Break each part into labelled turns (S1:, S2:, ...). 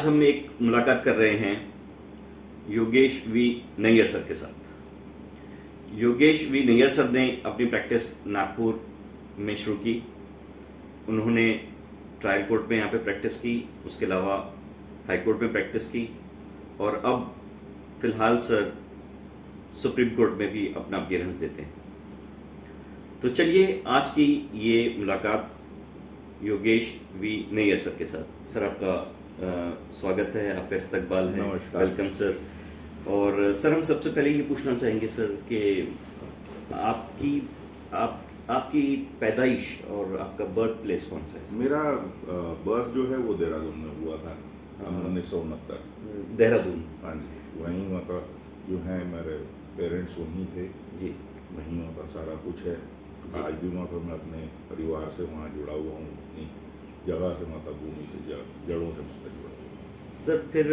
S1: आज हम एक मुलाकात कर रहे हैं योगेश वी नैयर सर के साथ। योगेश वी नैयर सर ने अपनी प्रैक्टिस नागपुर में शुरू की। उन्होंने ट्रायल कोर्ट में यहाँ पे प्रैक्टिस की, उसके अलावा हाई कोर्ट में प्रैक्टिस की और अब फिलहाल सर सुप्रीम कोर्ट में भी अपना अपीयरेंस देते हैं। तो चलिए आज की ये मुलाकात योगेश वी नैयर सर के साथ। सर आपका स्वागत है, आपका इस्तकबाल है।
S2: नमस्कार।
S1: Welcome sir. और सर हम सबसे पहले ये पूछना चाहेंगे सर कि आपकी पैदाइश और आपका बर्थ प्लेस कौन सा है?
S2: मेरा बर्थ जो है वो देहरादून में हुआ था 1969।
S1: देहरादून।
S2: हाँ जी, वहीं मतलब जो है मेरे पेरेंट्स वहीं थे
S1: जी।
S2: वहीं मतलब सारा कुछ है। आज भी मतलब मैं अपने परिवार से वहाँ जुड़ा हुआ हूँ, अपनी जगह से मतलब भूमि से जड़ों से मतलब जुड़ा हुआ हूँ।
S1: सर फिर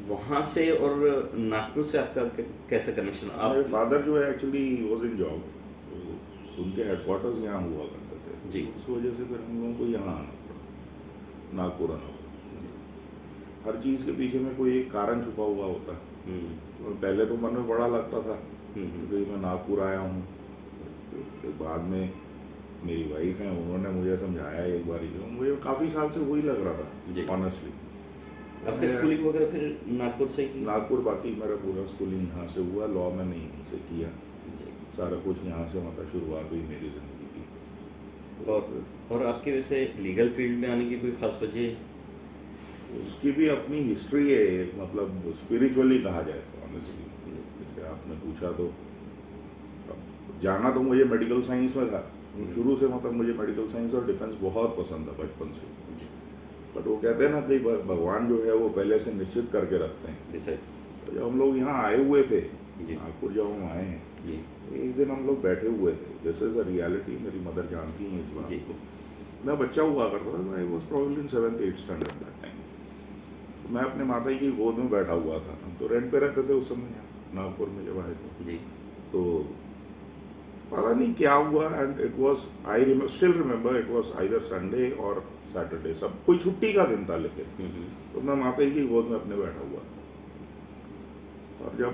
S1: वहाँ से और नागपुर से आपका कैसा कनेक्शन?
S2: मेरे फादर जो है एक्चुअली वॉज इन जॉब, तो उनके हेडक्वार्टर्स यहाँ हुआ करते थे
S1: जी।
S2: उस वजह से फिर हम लोगों को यहाँ आना पड़ा, नागपुर आना पड़ा। हर चीज़ के पीछे में कोई एक कारण छुपा हुआ होता है। तो पहले तो मन में बड़ा लगता था कि मैं नागपुर आया हूँ। तो बाद में मेरी वाइफ हैं, उन्होंने मुझे समझाया एक बार, मुझे काफ़ी साल से वही लग रहा था ऑनेस्टली।
S1: आपका स्कूलिंग वगैरह फिर नागपुर से ही?
S2: नागपुर, बाकी मेरा पूरा स्कूलिंग यहाँ से हुआ। लॉ मैंने यहीं से किया, सारा कुछ यहाँ से मतलब शुरुआत हुई मेरी ज़िंदगी की।
S1: और आपके वैसे लीगल फील्ड में आने की कोई खास वजह?
S2: उसकी भी अपनी हिस्ट्री है, मतलब स्पिरिचुअली कहा जाए तो ऑनेस्टली। जैसे आपने पूछा तो जाना तो मुझे मेडिकल साइंस में था शुरू से, मतलब मुझे मेडिकल साइंस और डिफेंस बहुत पसंद था बचपन से। बट वो कहते हैं ना कि भगवान जो है वो पहले से निश्चित करके रखते हैं। तो जब हम लोग यहाँ आए हुए थे नागपुर, जब हम आए हैं एक दिन हम लोग बैठे हुए थे, दिस इज अ रियलिटी, मेरी मदर जानती हैं इस बात को। मैं बच्चा हुआ करता था, I was probably in 7th 8th standard that time. मैं अपने माता जी की गोद में बैठा हुआ था। हम तो रेंट पे रहते थे उस समय यहाँ नागपुर में जब आए थे जी। तो पता नहीं क्या हुआ, and it was, I still remember, it was either Sunday और सैटरडे, सब कोई छुट्टी का दिन था। लेकिन तो मैं माता जी की गोद में अपने बैठा हुआ था और जब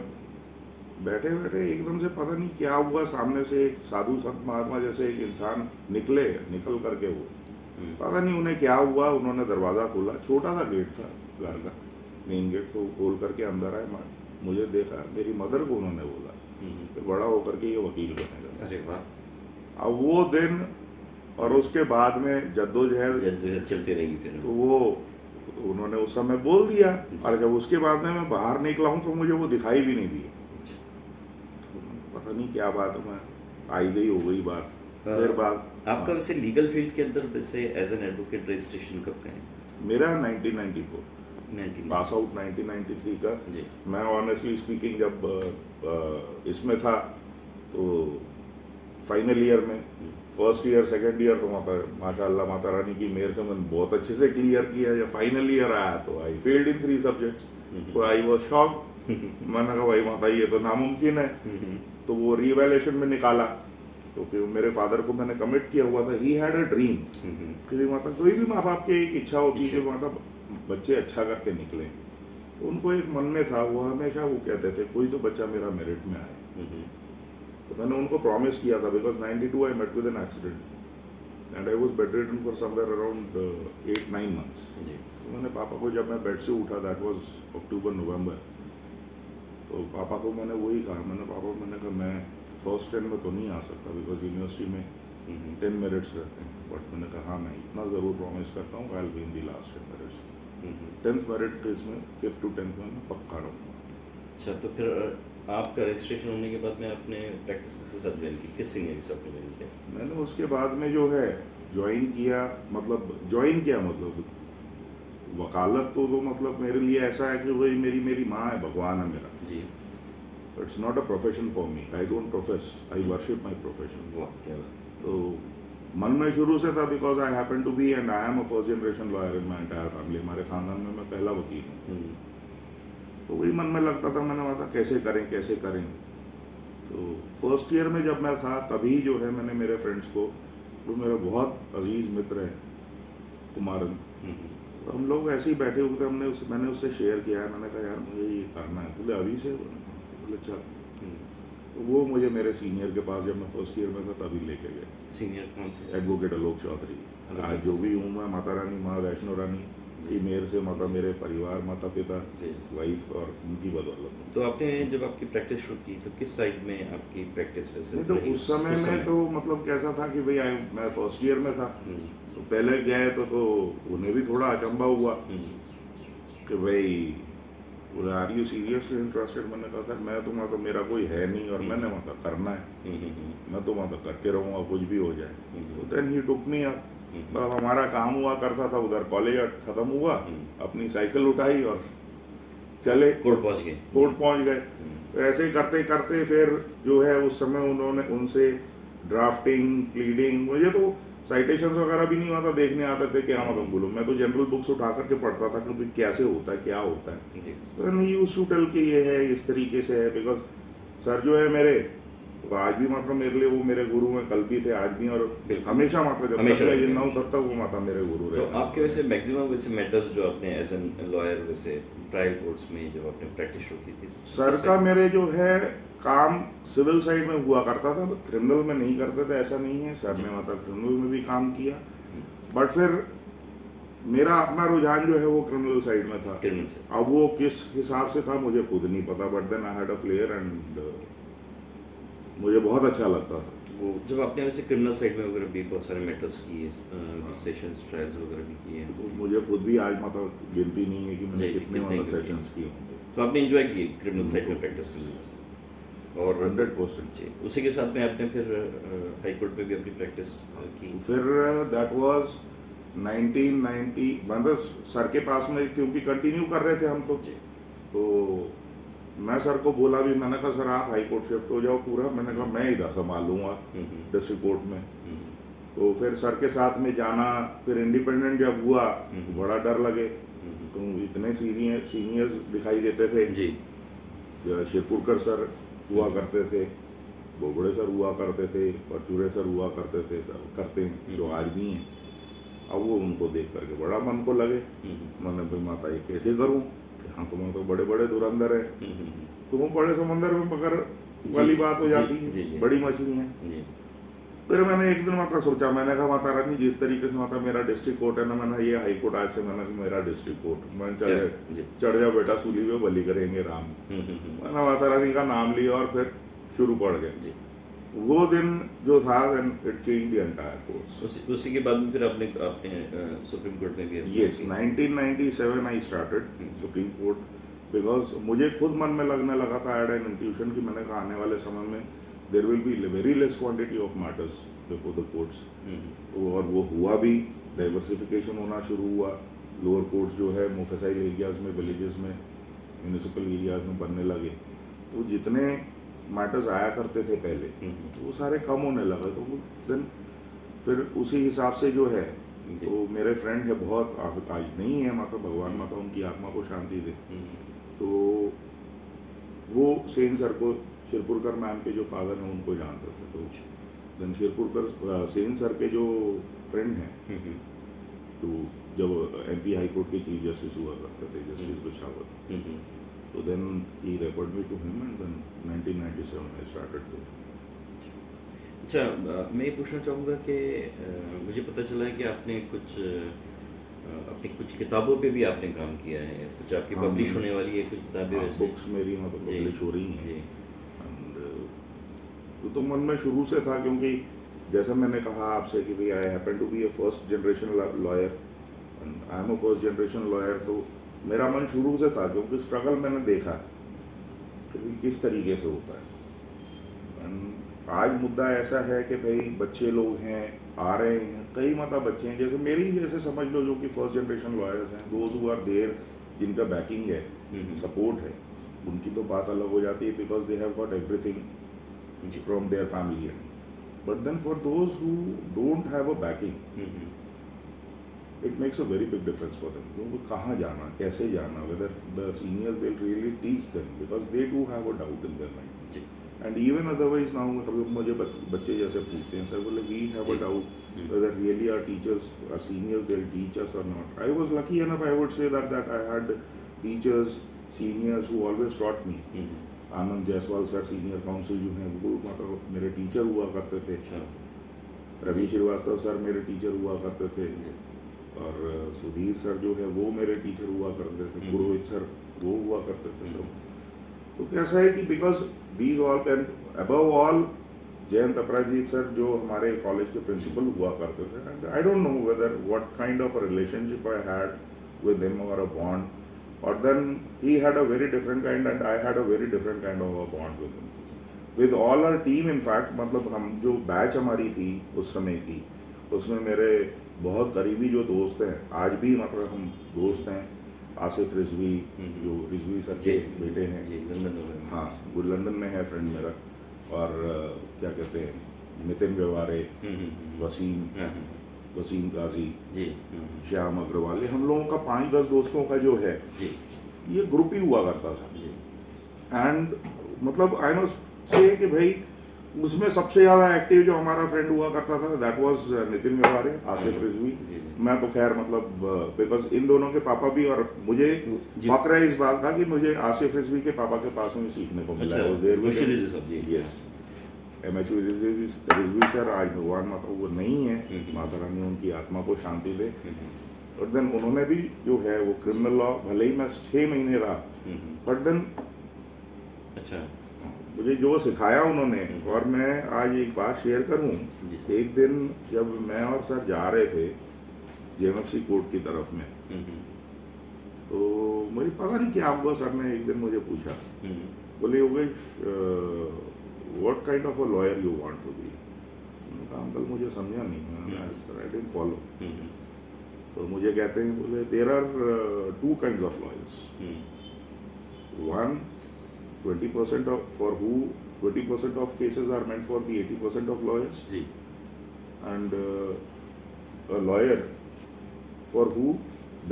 S2: बैठे बैठे एकदम से पता नहीं क्या हुआ, सामने से एक साधु संत महात्मा जैसे एक इंसान निकल करके, वो पता नहीं उन्हें क्या हुआ, उन्होंने दरवाज़ा खोला, छोटा सा गेट था घर का, मेन गेट, तो खोल करके अंदर आए। मुझे देखा, मेरी मदर को उन्होंने बोला कि बड़ा होकर के ये वकील बनेगा।
S1: अरे वाह।
S2: अब वो दिन और उसके बाद में जद्दोजहद
S1: चलती रही फिर।
S2: तो वो उन्होंने उस समय बोल दिया, और जब उसके बाद में मैं बाहर निकला हूँ तो मुझे वो दिखाई भी नहीं दी। पता नहीं क्या बात है, मैं आई गई हो गई बात। फिर बात
S1: आपका वैसे लीगल फील्ड के अंदर वैसे एज एन एडवोकेट रजिस्ट्रेशन कब का है?
S2: मेरा 1994 पास आउट 1993 का जी। मैं ऑनेस्टली स्पीकिंग जब इसमें था तो फाइनल ईयर में, फर्स्ट ईयर सेकंड ईयर तो माशाल्लाह माता रानी की मेहर से मैंने बहुत अच्छे से क्लियर किया। जब फाइनल ईयर आया तो आई फेल्ड इन 3 सब्जेक्ट्स, तो आई वाज शॉक। मैंने कहा भाई माता ये तो नामुमकिन है। तो वो रीवैल्यूएशन में निकाला, तो फिर मेरे फादर को मैंने कमिट किया हुआ था, ही हैड अ ड्रीम कि माता, कोई भी माँ बाप की एक इच्छा होती है कि माता बच्चे अच्छा करके निकले। तो उनको एक मन में था, वो हमेशा वो कहते थे कोई तो बच्चा मेरा मेरिट में आए। तो मैंने उनको प्रॉमिस किया था, because 92 I met with an accident and I was bedridden for somewhere around 8-9 months. तो मैंने पापा को, जब मैं बेड से उठा, दैट वाज अक्टूबर-नवंबर, तो पापा को मैंने वही कहा, मैंने कहा मैं फर्स्ट 10 में तो नहीं आ सकता बिकॉज यूनिवर्सिटी में 10 मेरिट्स रहते हैं, बट मैंने कहा मैं इतना ज़रूर प्रॉमिस करता हूँ, I will be in the last 10 merits. 10th merit case में 5th to 10th में मैं पक्का रहूँगा।
S1: अच्छा, तो फिर आपका रजिस्ट्रेशन होने के बाद में आपने प्रैक्टिस किसके साथ ज्वाइन की, किस सीनियर के साथ ज्वाइन किया?
S2: मैंने उसके बाद में जो है ज्वाइन किया, मतलब वकालत तो मतलब मेरे लिए ऐसा है कि वही मेरी माँ है, भगवान है मेरा जी। It's not a profession for me, I don't profess, I worship my profession.
S1: क्या बात।
S2: तो मन में शुरू से था, because I happen to be and I am a first generation lawyer in my entire family. हमारे खानदान में मैं पहला वकील हूँ। तो वही मन में लगता था, मैंने कहा कैसे करें। तो फर्स्ट ईयर में जब मैं था तभी जो है मैंने मेरे फ्रेंड्स को, जो मेरा बहुत अजीज मित्र है कुमारन, तो हम लोग ऐसे ही बैठे हुए थे, मैंने उससे शेयर किया है, मैंने कहा यार मुझे ये करना है। बोले अभी से? बोले चल। तो वो मुझे मेरे सीनियर के पास, जब मैं फर्स्ट ईयर में था तभी लेके गए।
S1: सीनियर कौन थे?
S2: एडवोकेट आलोक चौधरी। आज जो भी हूँ मैं, माता रानी, माँ वैष्णो रानी, ये मेरे से माता, मेरे परिवार, माता पिता, वाइफ और उनकी बदौलत हूँ।
S1: तो आपने जब आपकी प्रैक्टिस शुरू की तो किस साइड में आपकी प्रैक्टिस वैसे
S2: नहीं तो
S1: रही?
S2: उस समय में तो मतलब कैसा था कि भाई मैं फर्स्ट ईयर में था, तो पहले गए तो उन्हें भी थोड़ा अचंभा हुआ कि भाई बोले आर यू सीरियसली इंटरेस्टेड? मैंने कहा था मैं तो मेरा कोई है नहीं और मैंने मतलब करना है, मैं तो मतलब करके रहूँगा कुछ भी हो जाए। तो then he took me up. मतलब हमारा काम हुआ करता था, उधर कॉलेज खत्म हुआ, अपनी साइकिल उठाई और चले
S1: कोर्ट
S2: पहुंच गए। तो ऐसे ही करते करते फिर जो है उस समय उन्होंने उनसे ड्राफ्टिंग, प्लीडिंग, मुझे तो साइटेशंस वगैरह भी नहीं आता, देखने आते थे क्या मतलब बोलो, मैं तो जनरल बुक्स उठा करके पढ़ता था कि कैसे होता है, क्या होता है। तो नहीं यूज टू टेल कि ये है, इस तरीके से है। बिकॉज सर जो है मेरे, तो आज भी मतलब मेरे लिए वो मेरे गुरु में, कल भी थे, आज भी, और हमेशा मतलब जब तक मैं जिंदा हूँ तब तक वो माता मेरे गुरु रहे।
S1: तो आपके वैसे मैक्सिमम वैसे मैटर्स जो आपने एज एन लॉयर वैसे ट्रायल कोर्ट्स में जब आपने प्रैक्टिस शुरू की थी,
S2: सर का मेरे जो है काम सिविल साइड में हुआ करता था, क्रिमिनल में नहीं करते थे, ऐसा नहीं है। सर ने मतलब क्रिमिनल में भी काम किया, बट फिर मेरा अपना रुझान जो है वो क्रिमिनल साइड में था। अब वो किस हिसाब से था मुझे खुद नहीं पता, but then I had a flair and मुझे बहुत अच्छा लगता था।
S1: वो जब आपने वैसे क्रिमिनल साइड में वगैरह भी बहुत सारे मैटर्स किए, सेशंस ट्रायल्स वगैरह भी किए हैं,
S2: तो मुझे खुद भी आज मतलब गिनती नहीं है कि मैंने कितने मतलब सेशंस किए होंगे।
S1: तो आपने एंजॉय किए क्रिमिनल साइड में प्रैक्टिस करने और
S2: 100%।
S1: उसी के साथ में आपने फिर हाई कोर्ट में भी अपनी प्रैक्टिस की?
S2: फिर दैट वाज 1990, मतलब सर के पास में क्योंकि कंटिन्यू कर रहे थे हम तो मैं सर को बोला भी, मैंने कहा सर आप हाई कोर्ट शिफ्ट हो जाओ पूरा, मैंने कहा मैं इधर संभालूंगा डिस्ट्रिक्ट कोर्ट में। तो फिर सर के साथ में जाना, फिर इंडिपेंडेंट जब हुआ तो बड़ा डर लगे, तो इतने सीनियर्स दिखाई देते थे
S1: जी।
S2: शिरपुरकर सर हुआ करते थे, बोबड़े सर हुआ करते थे, परचूरे सर हुआ करते थे, करते हैं जो आज भी हैं। अब वो उनको देख करके बड़ा मन को लगे, मैंने भाई माता ये कैसे करूं, हाँ तुम्हें तो बड़े बड़े धुरंधर है, तुम बड़े समंदर में पकड़ वाली बात हो जाती है, बड़ी मछली है। फिर मैंने एक दिन माता सोचा, मैंने कहा माता रानी जिस तरीके से माता मेरा डिस्ट्रिक्ट कोर्ट है ना, मैंने ये हाई कोर्ट आज से मैंने मेरा डिस्ट्रिक्ट कोर्ट, मैं चढ़ जा बेटा सूली पे बलि करेंगे राम। मैंने माता रानी का नाम लिया और फिर शुरू पड़ गए। वो दिन जो था it change the entire course.
S1: उसी के बाद में फिर आपने सुप्रीम कोर्ट में भी?
S2: Yes, 1997 I started supreme court, because मुझे खुद मन में लगने लगा था, आई हैड एन इंट्यूशन कि मैंने कहा आने वाले समय में there will be very less quantity of matters before the courts. और वो हुआ भी, डाइवर्सिफिकेशन होना शुरू हुआ, लोअर कोर्ट्स जो है मोफेसाइल एरियाज में, विलेजेस में, म्यूनिसिपल एरियाज में बनने लगे, तो जितने मैटर्स आया करते थे पहले वो सारे कम होने लगे। तो देन फिर उसी हिसाब से जो है, तो मेरे फ्रेंड है बहुत, आज नहीं है, माता भगवान माता उनकी आत्मा को शांति दे, तो वो सेन सर को, शिरपुरकर मैम के जो फादर हैं उनको जानते थे। तो देन शिरपुरकर सेन सर के जो फ्रेंड हैं, तो जब MP हाई कोर्ट के चीफ जस्टिस हुआ करते थे, जस्टिस बिछावत, तो then he referred me to him and then 1997 I started there.
S1: अच्छा, मैं ये पूछना चाहूँगा कि मुझे पता चला है कि आपने अपनी कुछ किताबों पे भी आपने काम किया है, कुछ आपकी पब्लिश होने वाली है कुछ किताबें वैसे?
S2: बुक्स मेरी मतलब पब्लिश हो रही हैं, एंड तो मन में शुरू से था, क्योंकि जैसा मैंने कहा आपसे कि भाई I happen to be a first generation lawyer and I am a first generation lawyer, तो मेरा मन शुरू से था, क्योंकि स्ट्रगल मैंने देखा कि किस तरीके से होता है। आज मुद्दा ऐसा है कि भाई बच्चे लोग हैं, आ रहे हैं, कई मतलब बच्चे हैं जैसे मेरी, जैसे समझ लो जो कि फर्स्ट जनरेशन लॉयर्स हैं, दोज हु आर देयर, जिनका बैकिंग है, सपोर्ट है, उनकी तो बात अलग हो जाती है, because they have got everything from their family. But then for those who don't have a backing, it makes a very big difference for them. उनको कहाँ जाना, कैसे जाना, whether the seniors will really teach them, because they do have a doubt in their mind. And even otherwise now मतलब मुझे बच्चे जैसे पूछते हैं सर बोले we have a doubt whether really our teachers, our seniors, they'll teach us or not. I was lucky enough, I would say that I had teachers, seniors who always taught me. Anand Jaiswal sir senior council जो हैं वो मतलब मेरे teacher हुआ करते थे. Ravi Srivastava sir मेरे teacher हुआ करते थे और सुधीर सर जो है वो मेरे टीचर हुआ करते थे. पुरोहित सर वो हुआ करते थे सब. तो कैसा है कि because these all and above all Jayant अपराजित सर जो हमारे कॉलेज के प्रिंसिपल हुआ करते थे. And I don't know whether what kind of a relationship I had with him और अ बॉन्ड, और then he had a very different kind and I had a very different kind of a bond with him, with all our team. In fact मतलब हम जो batch हमारी थी उस समय की, उसमें मेरे बहुत करीबी जो दोस्त हैं आज भी मतलब हम दोस्त हैं. आसिफ रिजवी जो रिजवी सर के बेटे हैं, हाँ वो लंदन में है फ्रेंड मेरा. और क्या कहते हैं नितिन व्यवहारे, वसीम काजी, श्याम अग्रवाल, हम लोगों का 5-10 दोस्तों का जो है ये ग्रुप ही हुआ करता था. एंड मतलब आई मस्ट से कि भाई उसमें सबसे ज्यादा एक्टिव जो हमारा फ्रेंड हुआ करता था दैट वाज नितिन व्यवहारे, आसिफ रिजवी. मैं तो खैर मतलब बिकॉज इन दोनों के पापा भी, और मुझे फक्र है इस बात का कि मुझे आसिफ रिजवी के पापा के पास में सीखने को मिला. एमएचयू रिजवी सर आज भगवान माता वो नहीं है, माता रानी उनकी आत्मा को शांति दे. और देन उन्होंने भी जो है वो क्रिमिनल लॉ, भले ही मैं 6 महीने रहा, बट देन अच्छा मुझे जो सिखाया उन्होंने. और मैं आज एक बात शेयर करूं, एक दिन जब मैं और सर जा रहे थे जेएमएफसी कोर्ट की तरफ में, तो मुझे पता नहीं क्या हुआ, सर ने एक दिन मुझे पूछा, बोले Yogesh what kind of a lawyer you want to be. मैंने कहा अंकल मुझे समझा नहीं, आई डिडंट फॉलो. तो मुझे कहते हैं, बोले there are 2 kinds of lawyers. One 20% of for who 20% of cases are meant for the 80% of lawyers. And a lawyer for who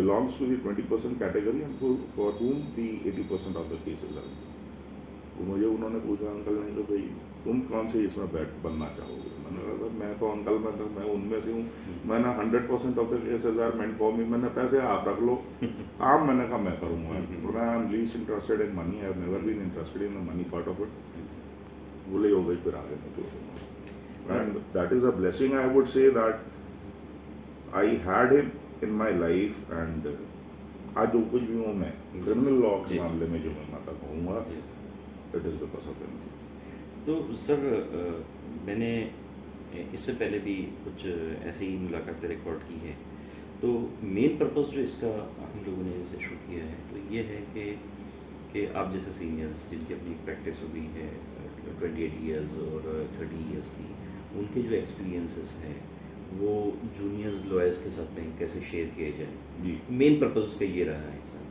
S2: belongs to the 20% category and for whom the 80% of the cases are. तो मुझे उन्होंने पूछा uncle ने तो भाई तुम कौन से इसमें बनना चाहोगे. मैंने कहा मैं तो अंकल मैं उनमें से हूँ, मैंने 100% of the cases are meant for me. मैंने पैसे आप रख लो, काम मैंने कहा मैं करूँगा. I am least interested in money, I have never been interested in the money part of it. बोले हो गई फिर आगे निकलो. And that is a blessing. I would say that I had him in my life. And आज जो कुछ भी हूँ मैं क्रिमिनल लॉ के मामले में जो मैं माता कहूँगा, it is because of him.
S1: तो सर मैंने इससे पहले भी कुछ ऐसे ही मुलाकातें रिकॉर्ड की है. तो मेन पर्पस जो इसका हम लोगों ने इसे शुरू किया है तो ये है कि आप जैसे सीनियर्स जिनकी अपनी प्रैक्टिस हो गई है 28 इयर्स और 30 इयर्स की, उनके जो एक्सपीरियंसेस हैं वो जूनियर्स लॉयर्स के साथ में कैसे शेयर किए जाए. मेन पर्पस उसका ये रहा है सर.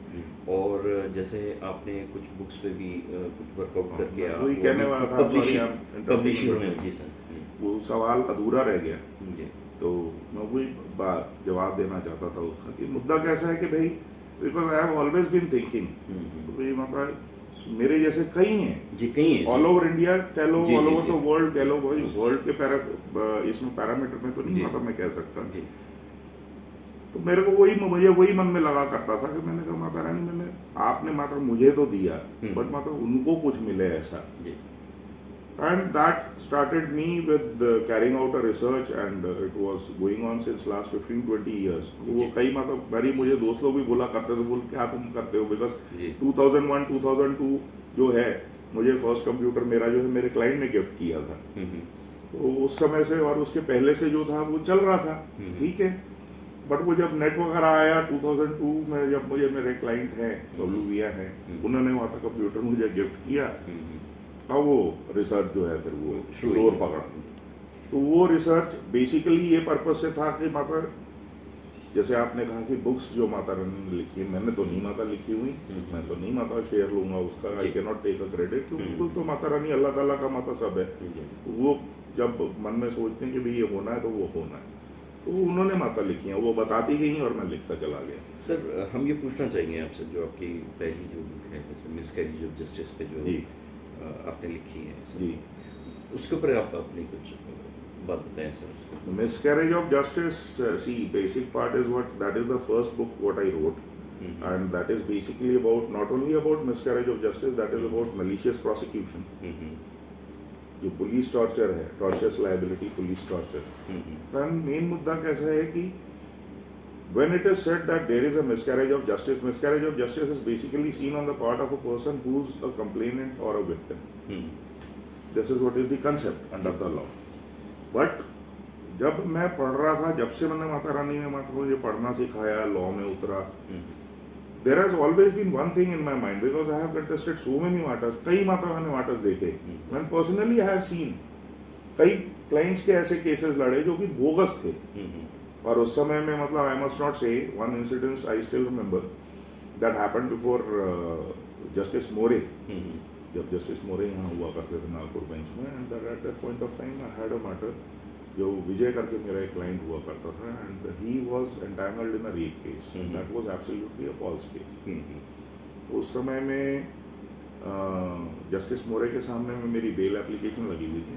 S1: और जैसे आपने कुछ बुक्स पे भी कुछ वर्कआउट करके
S2: वही कहने वाला था,
S1: पब्लिशिंग में. जी सर,
S2: वो सवाल अधूरा रह गया. तो मैं वही बात जवाब देना चाहता था उसका कि मुद्दा कैसा है कि भाई because I have always been thinking, मतलब मेरे जैसे कई हैं
S1: जी, कई हैं
S2: ऑल ओवर इंडिया कह लो, ऑल ओवर द वर्ल्ड कह लो. भाई वर्ल्ड के इसमें पैरामीटर में तो नहीं मतलब मैं कह सकता. तो मेरे को मुझे वही मन में लगा करता था कि मैंने कहा माता रानी मैंने आपने मात्र मुझे तो दिया बट मात्र उनको कुछ मिले ऐसा. And that started me with carrying out a research and it was going on since last 15-20 years. वो कई मतलब मेरी मुझे दोस्त लोग भी बोला करते थे, बोल क्या तुम करते हो, बिकॉज 2001-2002 जो है मुझे फर्स्ट कंप्यूटर मेरा जो है मेरे क्लाइंट ने गिफ्ट किया था. तो उस समय से और उसके पहले से जो था वो चल रहा था ठीक है. बट वो जब नेट वगैरह आया 2002 में, जब मुझे मेरे क्लाइंट हैं WVIA हैं, उन्होंने वहाँ तक कंप्यूटर मुझे गिफ्ट किया, अब वो रिसर्च जो है फिर वो जोर पकड़ा. तो वो रिसर्च बेसिकली ये पर्पस से था कि माता जैसे आपने कहा कि बुक्स जो माता रानी ने लिखी है, मैंने तो नहीं माता लिखी हुई, मैं तो नहीं माता शेयर लूंगा उसका, I cannot take a credit, क्योंकि तो माता रानी अल्लाह ताला का माता सब है. वो जब मन में सोचते हैं कि भाई ये होना है तो वो होना है. तो उन्होंने माता लिखी हैं, वो बताती गई और मैं लिखता चला गया.
S1: सर हम ये पूछना चाहेंगे आपसे, जो आपकी पहली जो बुक है जैसे मिसकैरेज ऑफ जस्टिस पे जो आपने लिखी है सर।
S2: जी।
S1: उसके ऊपर आप अपनी कुछ बात बताएं sir.
S2: Miscarriage of Justice, see, basic part is that is the first book what I wrote, and that is basically about not only about miscarriage of justice, that is about malicious prosecution. जो police torture है, tortious liability, police torture, then main मुद्दा कैसा है कि when it is said that there is a miscarriage of justice is basically seen on the part of a person who's a complainant or a victim. This is what is the concept under the law. But जब मैं पढ़ रहा था, जब से मैंने माता रानी ने मुझे पढ़ना सिखाया, लॉ में उतरा, there has always been one thing in my mind, because I have contested so many matters, कई माता रानी matters देखे, and personally I have seen कई clients के ऐसे cases लड़े जो कि बोगस थे, और उस समय में मतलब I must not say one incident I still remember that happened before Justice More. जब जस्टिस मोरे यहाँ हुआ करते थे नागपुर बेंच में, and at that point of time I had a matter जो विजय करके मेरा एक क्लाइंट हुआ करता था, and he was entangled in a rape case, that was absolutely a false case. उस समय में जस्टिस मोरे के सामने में मेरी बेल एप्लीकेशन लगी हुई थी.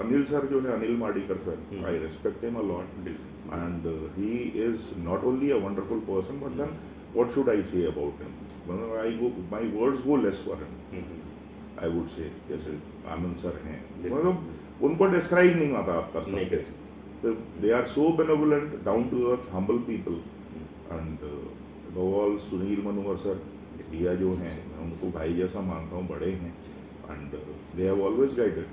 S2: अनिल सर जो है, Anil Madikar sir, I respect him a lot, and he is not only a wonderful person, but then what should I say about him? My words go less for him. I would say जैसे आनंद sir हैं, मतलब उनको describe नहीं आता आप कर सकते. They are so benevolent, down to earth, humble people, and all Sunil Manohar sir, दिया जो हैं, मैं उनको भाई जैसा मानता हूँ, बड़े हैं, and they have always guided.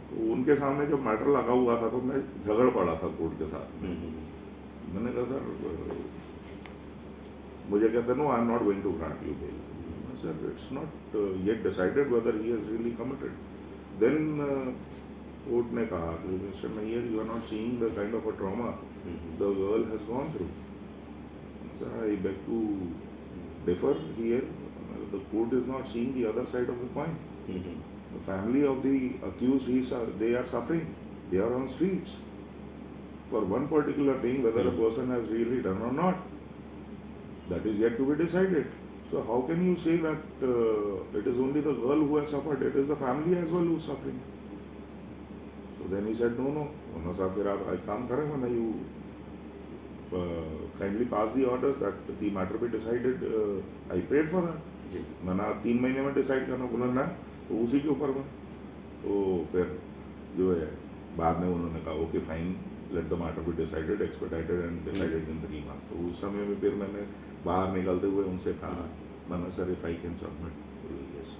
S2: तो उनके सामने जब मैटर लगा हुआ था तो मैं झगड़ पड़ा था कोर्ट के साथ. मैंने कहा सर, मुझे कहते हैं no, I am not going to grant you bail. Sir, it's not yet decided whether he has really committed. Then court ने कहा कि mister Mayer, you are not seeing the kind of a trauma the girl has gone through. Sir, I beg to differ here. The court is not seeing the other side of the coin. The family of the accused, they are suffering, they are on streets for one particular thing, whether a person has really done और not. That is yet to be decided. So how can you say that it is only the girl who has suffered? It is the family as well who is suffering. So then he said, no. साहब, फिर आप एक काम करें, when you kindly pass the orders that the matter be decided. I prayed for that. मैंने 3 महीने में decide करना, बोला ना, तो उसी के ऊपर में. तो फिर जो है बाद में उन्होंने कहा okay fine, let the matter be decided, expedited and decided in 3 months. तो उस समय में फिर मैंने बाहर निकलते हुए उनसे कहा, मैंने sir, if I can submit. Yes.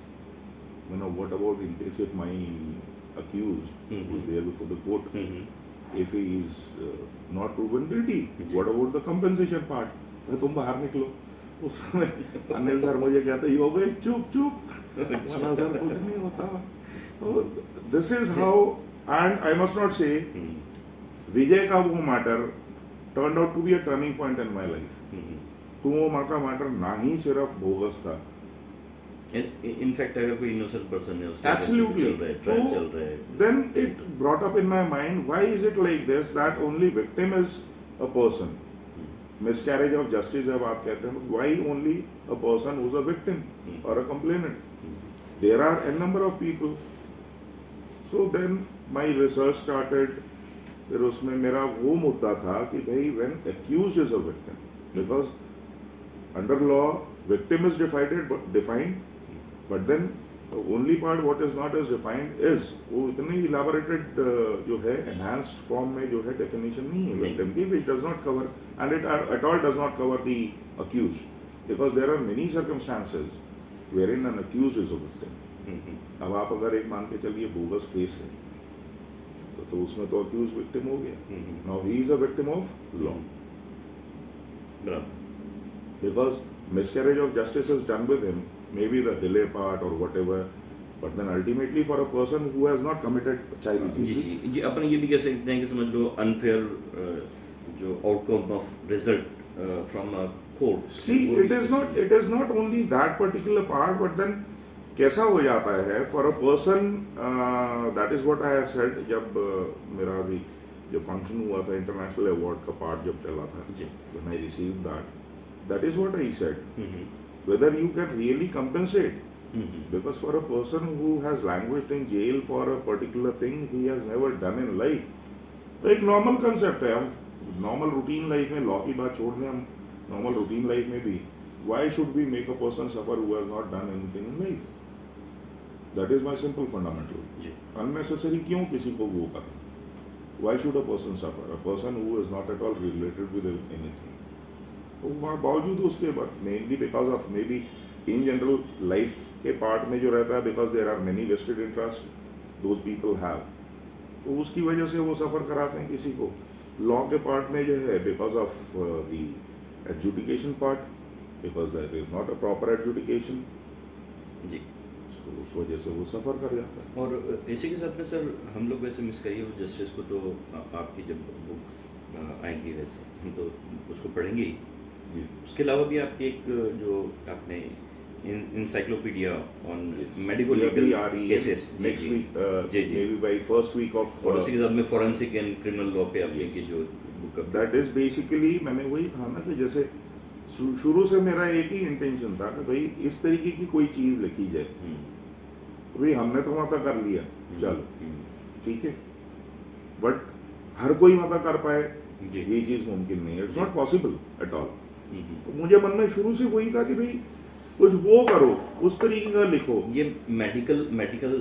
S2: मैंने what about in case if my accused who is there before the court, if he is not proven guilty, what about the compensation part. तुम बाहर निकलो. उस समय अनिल सर मुझे कहते, यो गए चुप. मैंने सर कुछ नहीं होता. This is how, and I must not say Vijay का वो matter turned out to be a turning point in my life. तो वो माँ का मैटर ना ही सिर्फ बोगस था.
S1: इनफैक्ट अगर कोई इनोसेंट पर्सन है, उसका
S2: एब्सोल्युटली,
S1: ट्रायल चल रहा है,
S2: then it brought up in my mind, why is it like this that only victim is a person. Miscarriage of justice जब आप कहते हैं, why only a person who is a victim और a complainant? There are an number of people. So then my research started. फिर उसमें मेरा वो मुद्दा था कि भाई when accused is a victim, because under law victim is defined, but then the only part what is not as defined is वो इतनी elaborated जो है enhanced form में जो है definition नहीं है victim की, which does not cover, and it at all does not cover the accused, because there are many circumstances wherein an accused is a victim. अब आप अगर एक मान के चलिए बोगस केस है, तो उसमें तो accused victim हो गया. Now he is a victim of law. Because miscarriage of justice is done with him, maybe the delay part or whatever, but then ultimately for a person who has not committed child abuse.
S1: जी, अपन ये भी कह सकते हैं कि समझ लो unfair जो outcome of result from a court.
S2: See, it is not only that particular part, but then कैसा हो जाता है for a person, that is what I have said. जब मेरा भी जब फंक्शन हुआ था इंटरनेशनल अवार्ड का पार्ट जब चला था, when I received that is what I said. Whether you can really compensate Because for a person who has languished in jail for a particular thing he has never done in life, तो एक normal concept है. हम normal routine life में law की बात छोड़ दें, हम नॉर्मल रूटीन लाइफ में भी why should we make a person suffer who has not done anything in life? That is my simple fundamental. Unnecessary क्यों किसी को वो करना? Why should a person suffer? A person who is not at all related with anything. तो वहाँ बावजूद उसके बाद mainly because of maybe in general life के पार्ट में जो रहता है, because there are many vested interest those people have, तो उसकी वजह से वो सफर कराते हैं किसी को. लॉ के पार्ट में जो है because of the adjudication part, because there is not a proper adjudication
S1: जी,
S2: तो उस वजह से वो सफर कर जाता है.
S1: और इसी के साथ में सर हम लोग वैसे मिस करिए जस्टिस को, तो आपकी जब बुक आएंगी वैसे हम तो उसको पढ़ेंगे ही. उसके अलावा भी आपकी एक जो आपने encyclopedia on medical legal cases
S2: next week
S1: ji
S2: maybe by first week of
S1: और उसी के साथ में forensic and criminal law पे आपने की जो बुक
S2: that is basically मैंने वही कहा ना कि जैसे शुरू से मेरा एक ही इंटेंशन था कि भाई इस तरीके की कोई चीज लिखी जाए. भाई हमने तो मता कर लिया, चलो ठीक है, बट हर कोई मता कर पाए ये चीज मुमकिन नहीं है. It's not possible at all. तो मुझे मन में शुरू से वही था कि भाई कुछ वो करो, उस तरीके का लिखो.
S1: ये मेडिकल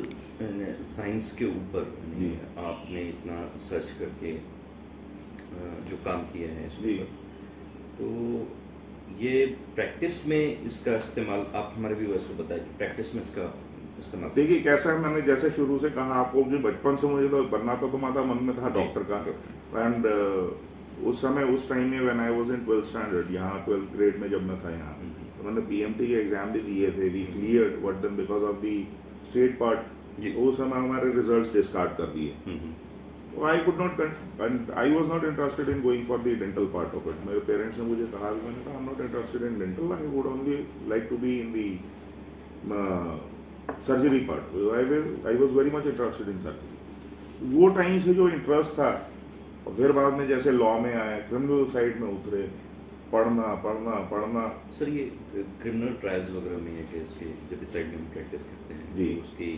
S1: साइंस के ऊपर आपने इतना सर्च करके जो काम किया है इसके ऊपर, तो ये प्रैक्टिस में इसका इस्तेमाल आप हमारे व्यूअर्स को बताएं कि प्रैक्टिस में इसका इस्तेमाल.
S2: देखिए कैसा है, मैंने जैसे शुरू से कहा आपको कि बचपन से मुझे तो बनना तो माता मन में था डॉक्टर का. एंड उस समय उस टाइम में when I was in 12th standard, यहाँ 12th ग्रेड में जब मैं था यहाँ, तो मैंने पीएमटी के एग्जाम भी दिए थे. We cleared but then because of the state part उस समय हमारे रिजल्ट्स डिस्कार्ड कर दिए. तो आई कुड नॉट एंड आई वाज नॉट इंटरेस्टेड इन गोइंग फॉर द डेंटल पार्ट ऑफ इट. मेरे पेरेंट्स ने मुझे कहा, मैंने कहा I am not interested in dental, I would only like to be in the surgery part. I was very much interested in surgery. वो टाइम से जो इंटरेस्ट था, और फिर बाद में जैसे लॉ में आए, क्रिमिनल साइड में उतरे, पढ़ना.
S1: सर ये क्रिमिनल ट्रायल्स वगैरह में है केस के जब इस साइड में हम प्रैक्टिस करते हैं
S2: जी,
S1: तो उसकी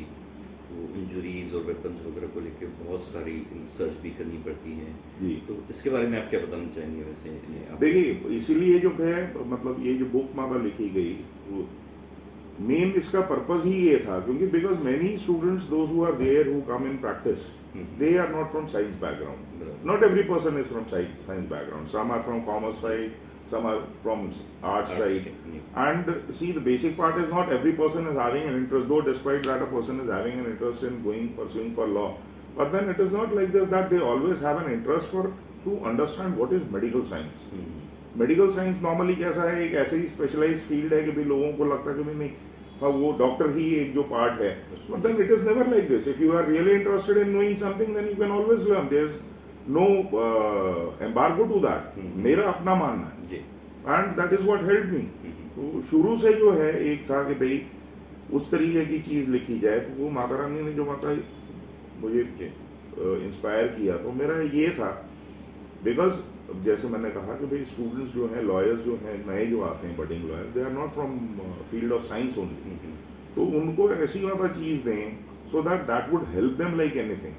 S1: वो इंजुरीज और वेपन्स वगैरह को लेकर बहुत सारी सर्च भी करनी पड़ती है
S2: जी.
S1: तो इसके बारे में आप क्या बताना चाहेंगे वैसे?
S2: देखिए इसीलिए जो है मतलब ये जो बुक माता लिखी गई, वो मेन इसका पर्पस ही ये था, क्योंकि because many students those who are there who come in practice, they are not from science background. Not every person is from science background. Some are from commerce side, some are from arts side. And see, the basic part is not every person is having an interest, though despite that a person is having an interest in pursuing for law. But then it is not like this that they always have an interest to understand what is medical science. Medical science normally कैसा है, एक ऐसे ही specialized field है कि भी लोगों को लगता है कि भी नहीं, हाँ वो डॉक्टर ही एक जो पार्ट है. But then it is never like this. If you are really interested in knowing something, then you can always learn. There is no embargo to that. मेरा अपना मानना है. And that is what helped me. तो शुरू से जो है एक था कि भाई उस तरीके की चीज लिखी जाए, तो वो माता रानी ने जो मुझे इंस्पायर किया, तो मेरा ये था बिकॉज जैसे मैंने कहा कि भाई स्टूडेंट्स जो हैं, लॉयर्स जो हैं, नए जो आते हैं budding lawyers, they are not from field of science only. तो उनको ऐसी वाला चीज दें so that would help them like anything.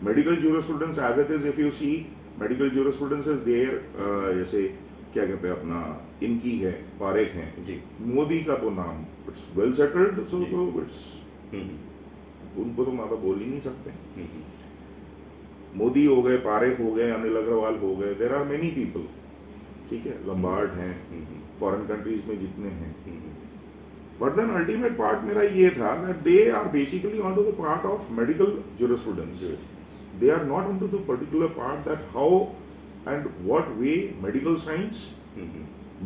S2: Medical jurisprudence as it is, if you see medical jurisprudence is there, जैसे क्या कहते हैं अपना इनकी है, पारेख हैं, मोदी का तो नाम इट्स वेल सेटल्ड, सो तो इट्स उनको तो माता बोल ही नहीं सकते. मोदी हो गए, पारेख हो गए, अनिल अग्रवाल हो गए, देयर आर मेनी पीपल. ठीक है, लंबार्ड हैं, फॉरेन कंट्रीज में जितने हैं. बट देन अल्टीमेट पार्ट मेरा ये था that they are basically on to the part of medical jurisprudence. They are not on to the particular part that how and what way medical science,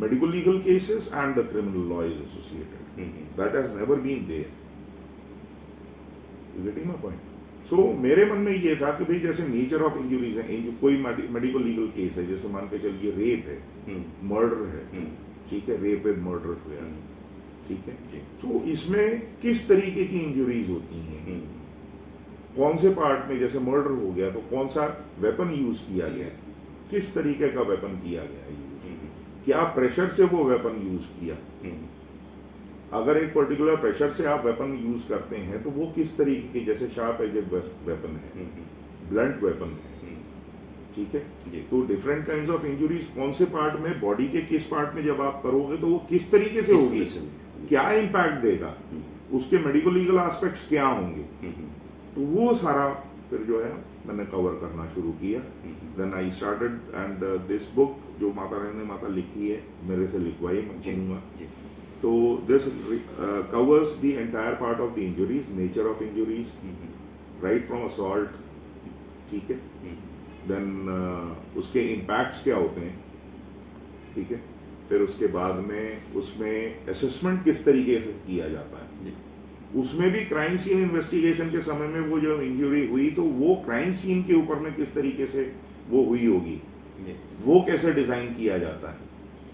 S2: medical legal cases and the criminal law is associated. That has never been there. You getting my point? So मेरे मन में ये था कि भाई जैसे nature of injuries है, कोई मेडिकल लीगल केस है, जैसे मान के चलिए रेप है, मर्डर है, ठीक है, रेप विद मर्डर हुआ, ठीक है, तो इसमें किस तरीके की इंजुरीज होती हैं, कौन से पार्ट में, जैसे मर्डर हो गया तो कौन सा वेपन यूज किया गया, किस तरीके का वेपन किया गया यूज, क्या प्रेशर से वो वेपन यूज किया. अगर एक पर्टिकुलर प्रेशर से आप वेपन यूज करते हैं तो वो किस तरीके की, जैसे शार्प एजेड वेपन है, ब्लंट वेपन है, ठीक है, तो डिफरेंट काइंड्स ऑफ इंजुरीज कौन से पार्ट में, बॉडी के किस पार्ट में जब आप करोगे तो वो किस तरीके से होगी, क्या इम्पैक्ट देगा, उसके मेडिकल लीगल एस्पेक्ट्स क्या होंगे, तो वो सारा फिर जो है मैंने कवर करना शुरू किया। Then I started and this book जो माता रानी ने माता लिखी है, मेरे से लिखवाई, मैं कहूँगा, तो this covers the entire part of the injuries, nature of injuries, right from assault, ठीक है, देन उसके इम्पैक्ट्स क्या होते हैं, ठीक है, फिर उसके बाद में उसमें असेसमेंट किस तरीके से किया जाता है, उसमें भी क्राइम सीन इन्वेस्टिगेशन के समय में वो जो इंजरी हुई तो वो क्राइम सीन के ऊपर में किस तरीके से वो हुई होगी, वो कैसे डिजाइन किया जाता है,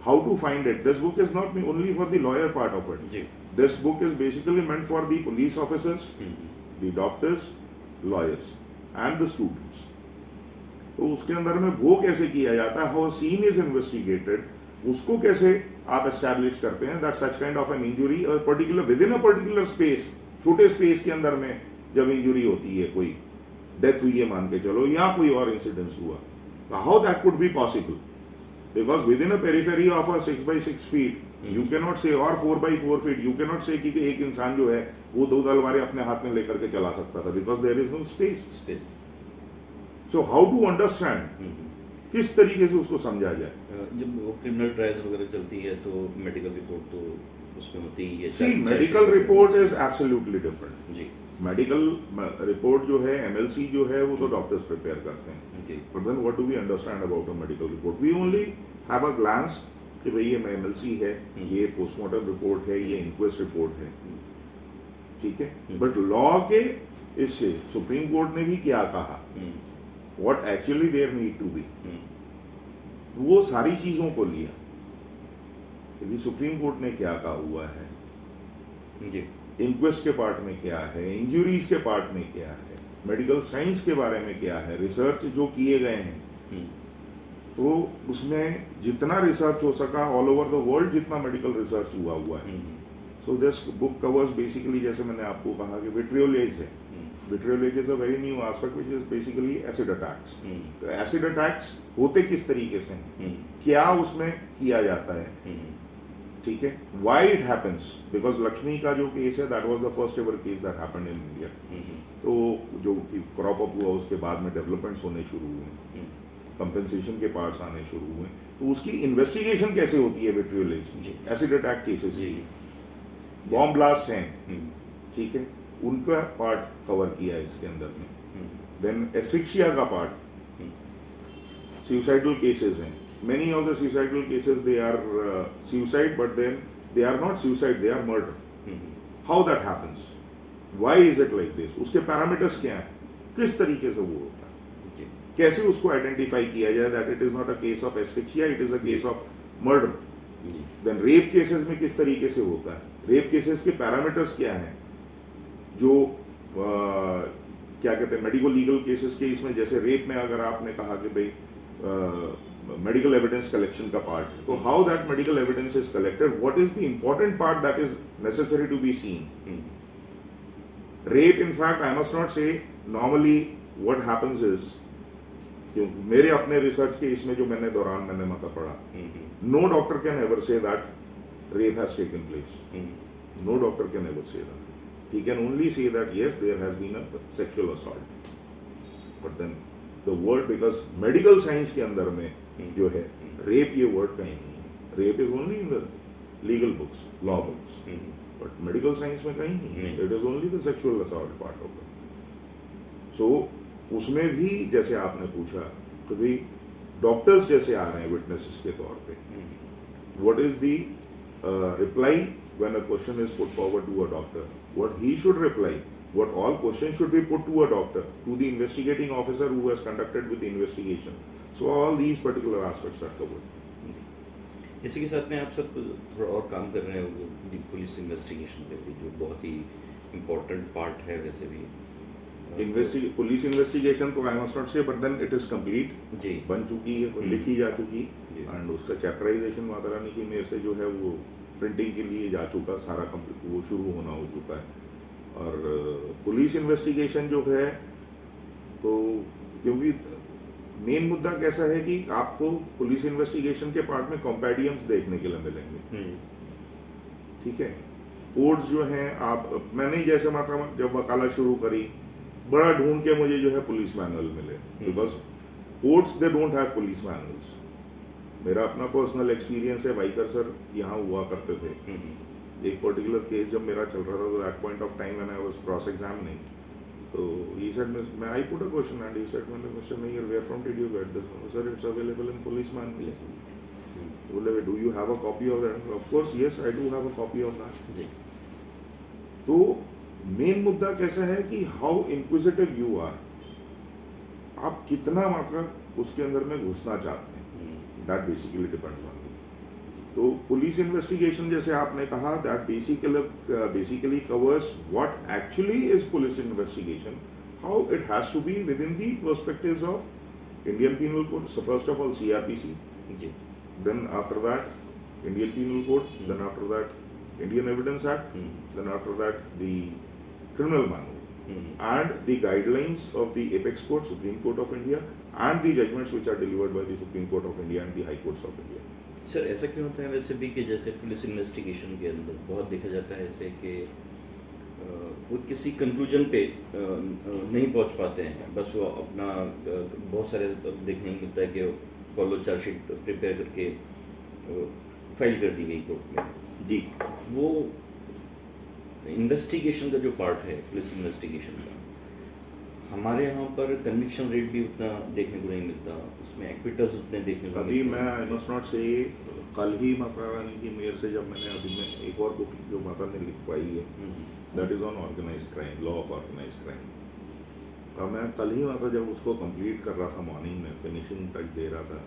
S2: how to find it. This book is not only for the lawyer part of it, this book is basically meant for the police officers, the doctors, lawyers and the students. तो उसके अंदर में वो कैसे किया जाता है, हाउ सीन इज इन्वेस्टिगेटेड, उसको कैसे आप एस्टैब्लिश करते हैं that such kind of an injury particular within a particular space, छोटे स्पेस के अंदर में जब इंजुरी होती है, कोई डेथ हुई है मान के चलो, या कोई और इंसिडेंस हुआ, how that could be possible, because with in a periphery of a 6x6 feet you can not से, और 4x4 feet you can not से कि एक इंसान जो है वो 2 तलवारें अपने हाथ में लेकर के चला सकता था, because there is no space. So how to understand, किस तरीके से उसको समझा जाए।
S1: जब वो क्रिमिनल ट्रायल्स वगैरह चलती है तो मेडिकल रिपोर्ट तो उसमें होती ही है।
S2: See medical report is absolutely different
S1: जी।
S2: मेडिकल रिपोर्ट जो है, एमएलसी जो है, वो तो डॉक्टर्स प्रिपेयर करते हैं, but then what do we understand about a medical report, we only have a glance कि भाई ये एमएलसी है, ये पोस्टमार्टम रिपोर्ट है, ये इंक्वेस्ट रिपोर्ट है, ठीक है, बट लॉ के इससे सुप्रीम कोर्ट ने भी क्या कहा, what actually there need to be, वो सारी चीजों को लिया कि सुप्रीम कोर्ट ने क्या कहा हुआ है, इंक्वेस्ट के पार्ट में क्या है, इंजुरीज के पार्ट में क्या है, मेडिकल साइंस के बारे में क्या है, रिसर्च जो किए गए हैं, तो उसमें जितना रिसर्च हो सका ऑल ओवर द वर्ल्ड, जितना मेडिकल रिसर्च हुआ है, so this book covers basically, जैसे मैंने आपको कहा कि विट्रियोलेज है, vitriolage is a very new aspect which is basically acid attacks. तो एसिड अटैक्स होते किस तरीके से हैं, क्या उसमें किया जाता है, ठीक है, why it happens, because Lakshmi का जो केस है that was the first ever case that happened in India, तो जो कि क्रॉप अप हुआ उसके बाद में डेवलपमेंट्स होने शुरू हुए, कंपेंसेशन के पार्ट्स आने शुरू हुए, तो उसकी इन्वेस्टिगेशन कैसे होती है विट्रियोलेज, एसिड अटैक केसेस की, बॉम्ब ब्लास्ट हैं, ठीक है, उनका पार्ट कवर किया है इसके अंदर में, देन एस्फिक्सिया का पार्ट, सुसाइडल केसेस हैं, many of the suicidal cases they are suicide, but then they are not suicide, they are murder. How that happens, why is it like this, उसके parameters क्या हैं, किस तरीके से वो होता है, कैसे उसको आइडेंटिफाई किया जाए that it is not a case of asphyxia, it is a case of murder. Then rape cases में किस तरीके से होता है, रेप केसेस के पैरामीटर्स क्या हैं, जो क्या कहते हैं मेडिको लीगल केसेस के, इसमें जैसे रेप में अगर आपने कहा कि भाई मेडिकल एविडेंस कलेक्शन का पार्ट है, तो how that medical evidence is collected, what is the important part that is necessary to be seen. Rape in fact I must not say, normally what happens is, मेरे अपने research के इसमें जो मैंने दौरान मैंने मतलब पढ़ा, no doctor can ever say that rape has taken place, no doctor can ever say that, he can only say that yes there has been a sexual assault, but then the word, because medical science के अंदर में जो है rape ये word कहीं नहीं है, rape is only in the legal books, law books, but medical science में कहीं नहीं है, it is only the sexual assault part of it. So उसमें भी जैसे आपने पूछा तो भाई डॉक्टर्स जैसे आ रहे हैं विटनेसेस के तौर पे, what is the reply when a question is put forward to a doctor, what he should reply, what all questions should be put to a doctor, to the investigating officer who has conducted with the investigation. So all these particular aspects are covered.
S1: इसी के साथ में आप सब थोड़ा और काम कर रहे हैं पुलिस इन्वेस्टिगेशन पे भी, जो बहुत ही इम्पोर्टेंट पार्ट है वैसे भी।
S2: पुलिस इन्वेस्टिगेशन तो I must not say, but then it is complete,
S1: जी
S2: बन चुकी है, लिखी जा चुकी, एंड उसका चैप्टराइजेशन माता रानी की मेयर से जो है वो प्रिंटिंग के लिए जा चुका, सारा कंप्लीट वो शुरू होना हो चुका है। और पुलिस इन्वेस्टिगेशन जो है, तो क्योंकि मेन मुद्दा कैसा है कि आपको पुलिस इन्वेस्टिगेशन के पार्ट में कॉम्पेडियंस देखने के लिए मिलेंगे, ठीक है। कोड्स जो हैं, आप मैंने जैसे मतलब जब वकालत शुरू करी, बड़ा ढूंढ के मुझे जो है पुलिस मैनुअल मिले, because courts they don't have police manuals. मेरा अपना पर्सनल एक्सपीरियंस है, वाइकर सर यहाँ हुआ करते थे। एक पर्टिकुलर केस जब मेरा चल रहा था, तो at point of time when I was cross examining, तो ही सेड, मैं I put a question and he said, mister Mayer, where from did you get this? Sir, it's available in police manual. बोले, do you have a copy of that? Of course yes, I do have a copy of that. तो main मुद्दा कैसा है कि how inquisitive you are, आप कितना मतलब उसके अंदर में घुसना चाहते हैं, that basically depends on you. तो पुलिस इन्वेस्टिगेशन, जैसे आपने कहा, that basically covers what actually is police investigation, how it has to be within the perspectives of Indian Penal Code. So first of all CRPC, then after that Indian Penal Code, then after that Indian Evidence Act, then after that the Criminal Manual, and the guidelines of the Apex Court, Supreme Court of India, and the judgments which are delivered by the Supreme Court of India and the High Courts of India.
S1: Sir, ऐसा क्यों होता है वैसे भी कि जैसे police investigation के अंदर बहुत देखा जाता है ऐसे कि वो किसी कंक्लूजन पे नहीं पहुंच पाते हैं, बस वो अपना बहुत सारे देखने को मिलता है कि फॉलो चार्जशीट प्रिपेयर करके फाइल कर दी गई कोर्ट में
S2: जी।
S1: वो इन्वेस्टिगेशन का जो पार्ट है पुलिस इन्वेस्टिगेशन का, हमारे यहाँ पर कन्विक्शन रेट भी उतना देखने को नहीं मिलता, उसमें एक्विटल्स उतने देखने को
S2: अभी
S1: नहीं
S2: मैं आई मस्ट नॉट से, कल ही माता रानी की मेयर से जब मैंने अभी मैं एक और बुक जो माता ने लिखवाई है, that is on organised crime, law of organised crime. और मैं कल ही माता जब उसको कंप्लीट कर रहा था, मॉर्निंग में फिनिशिंग टच दे रहा था,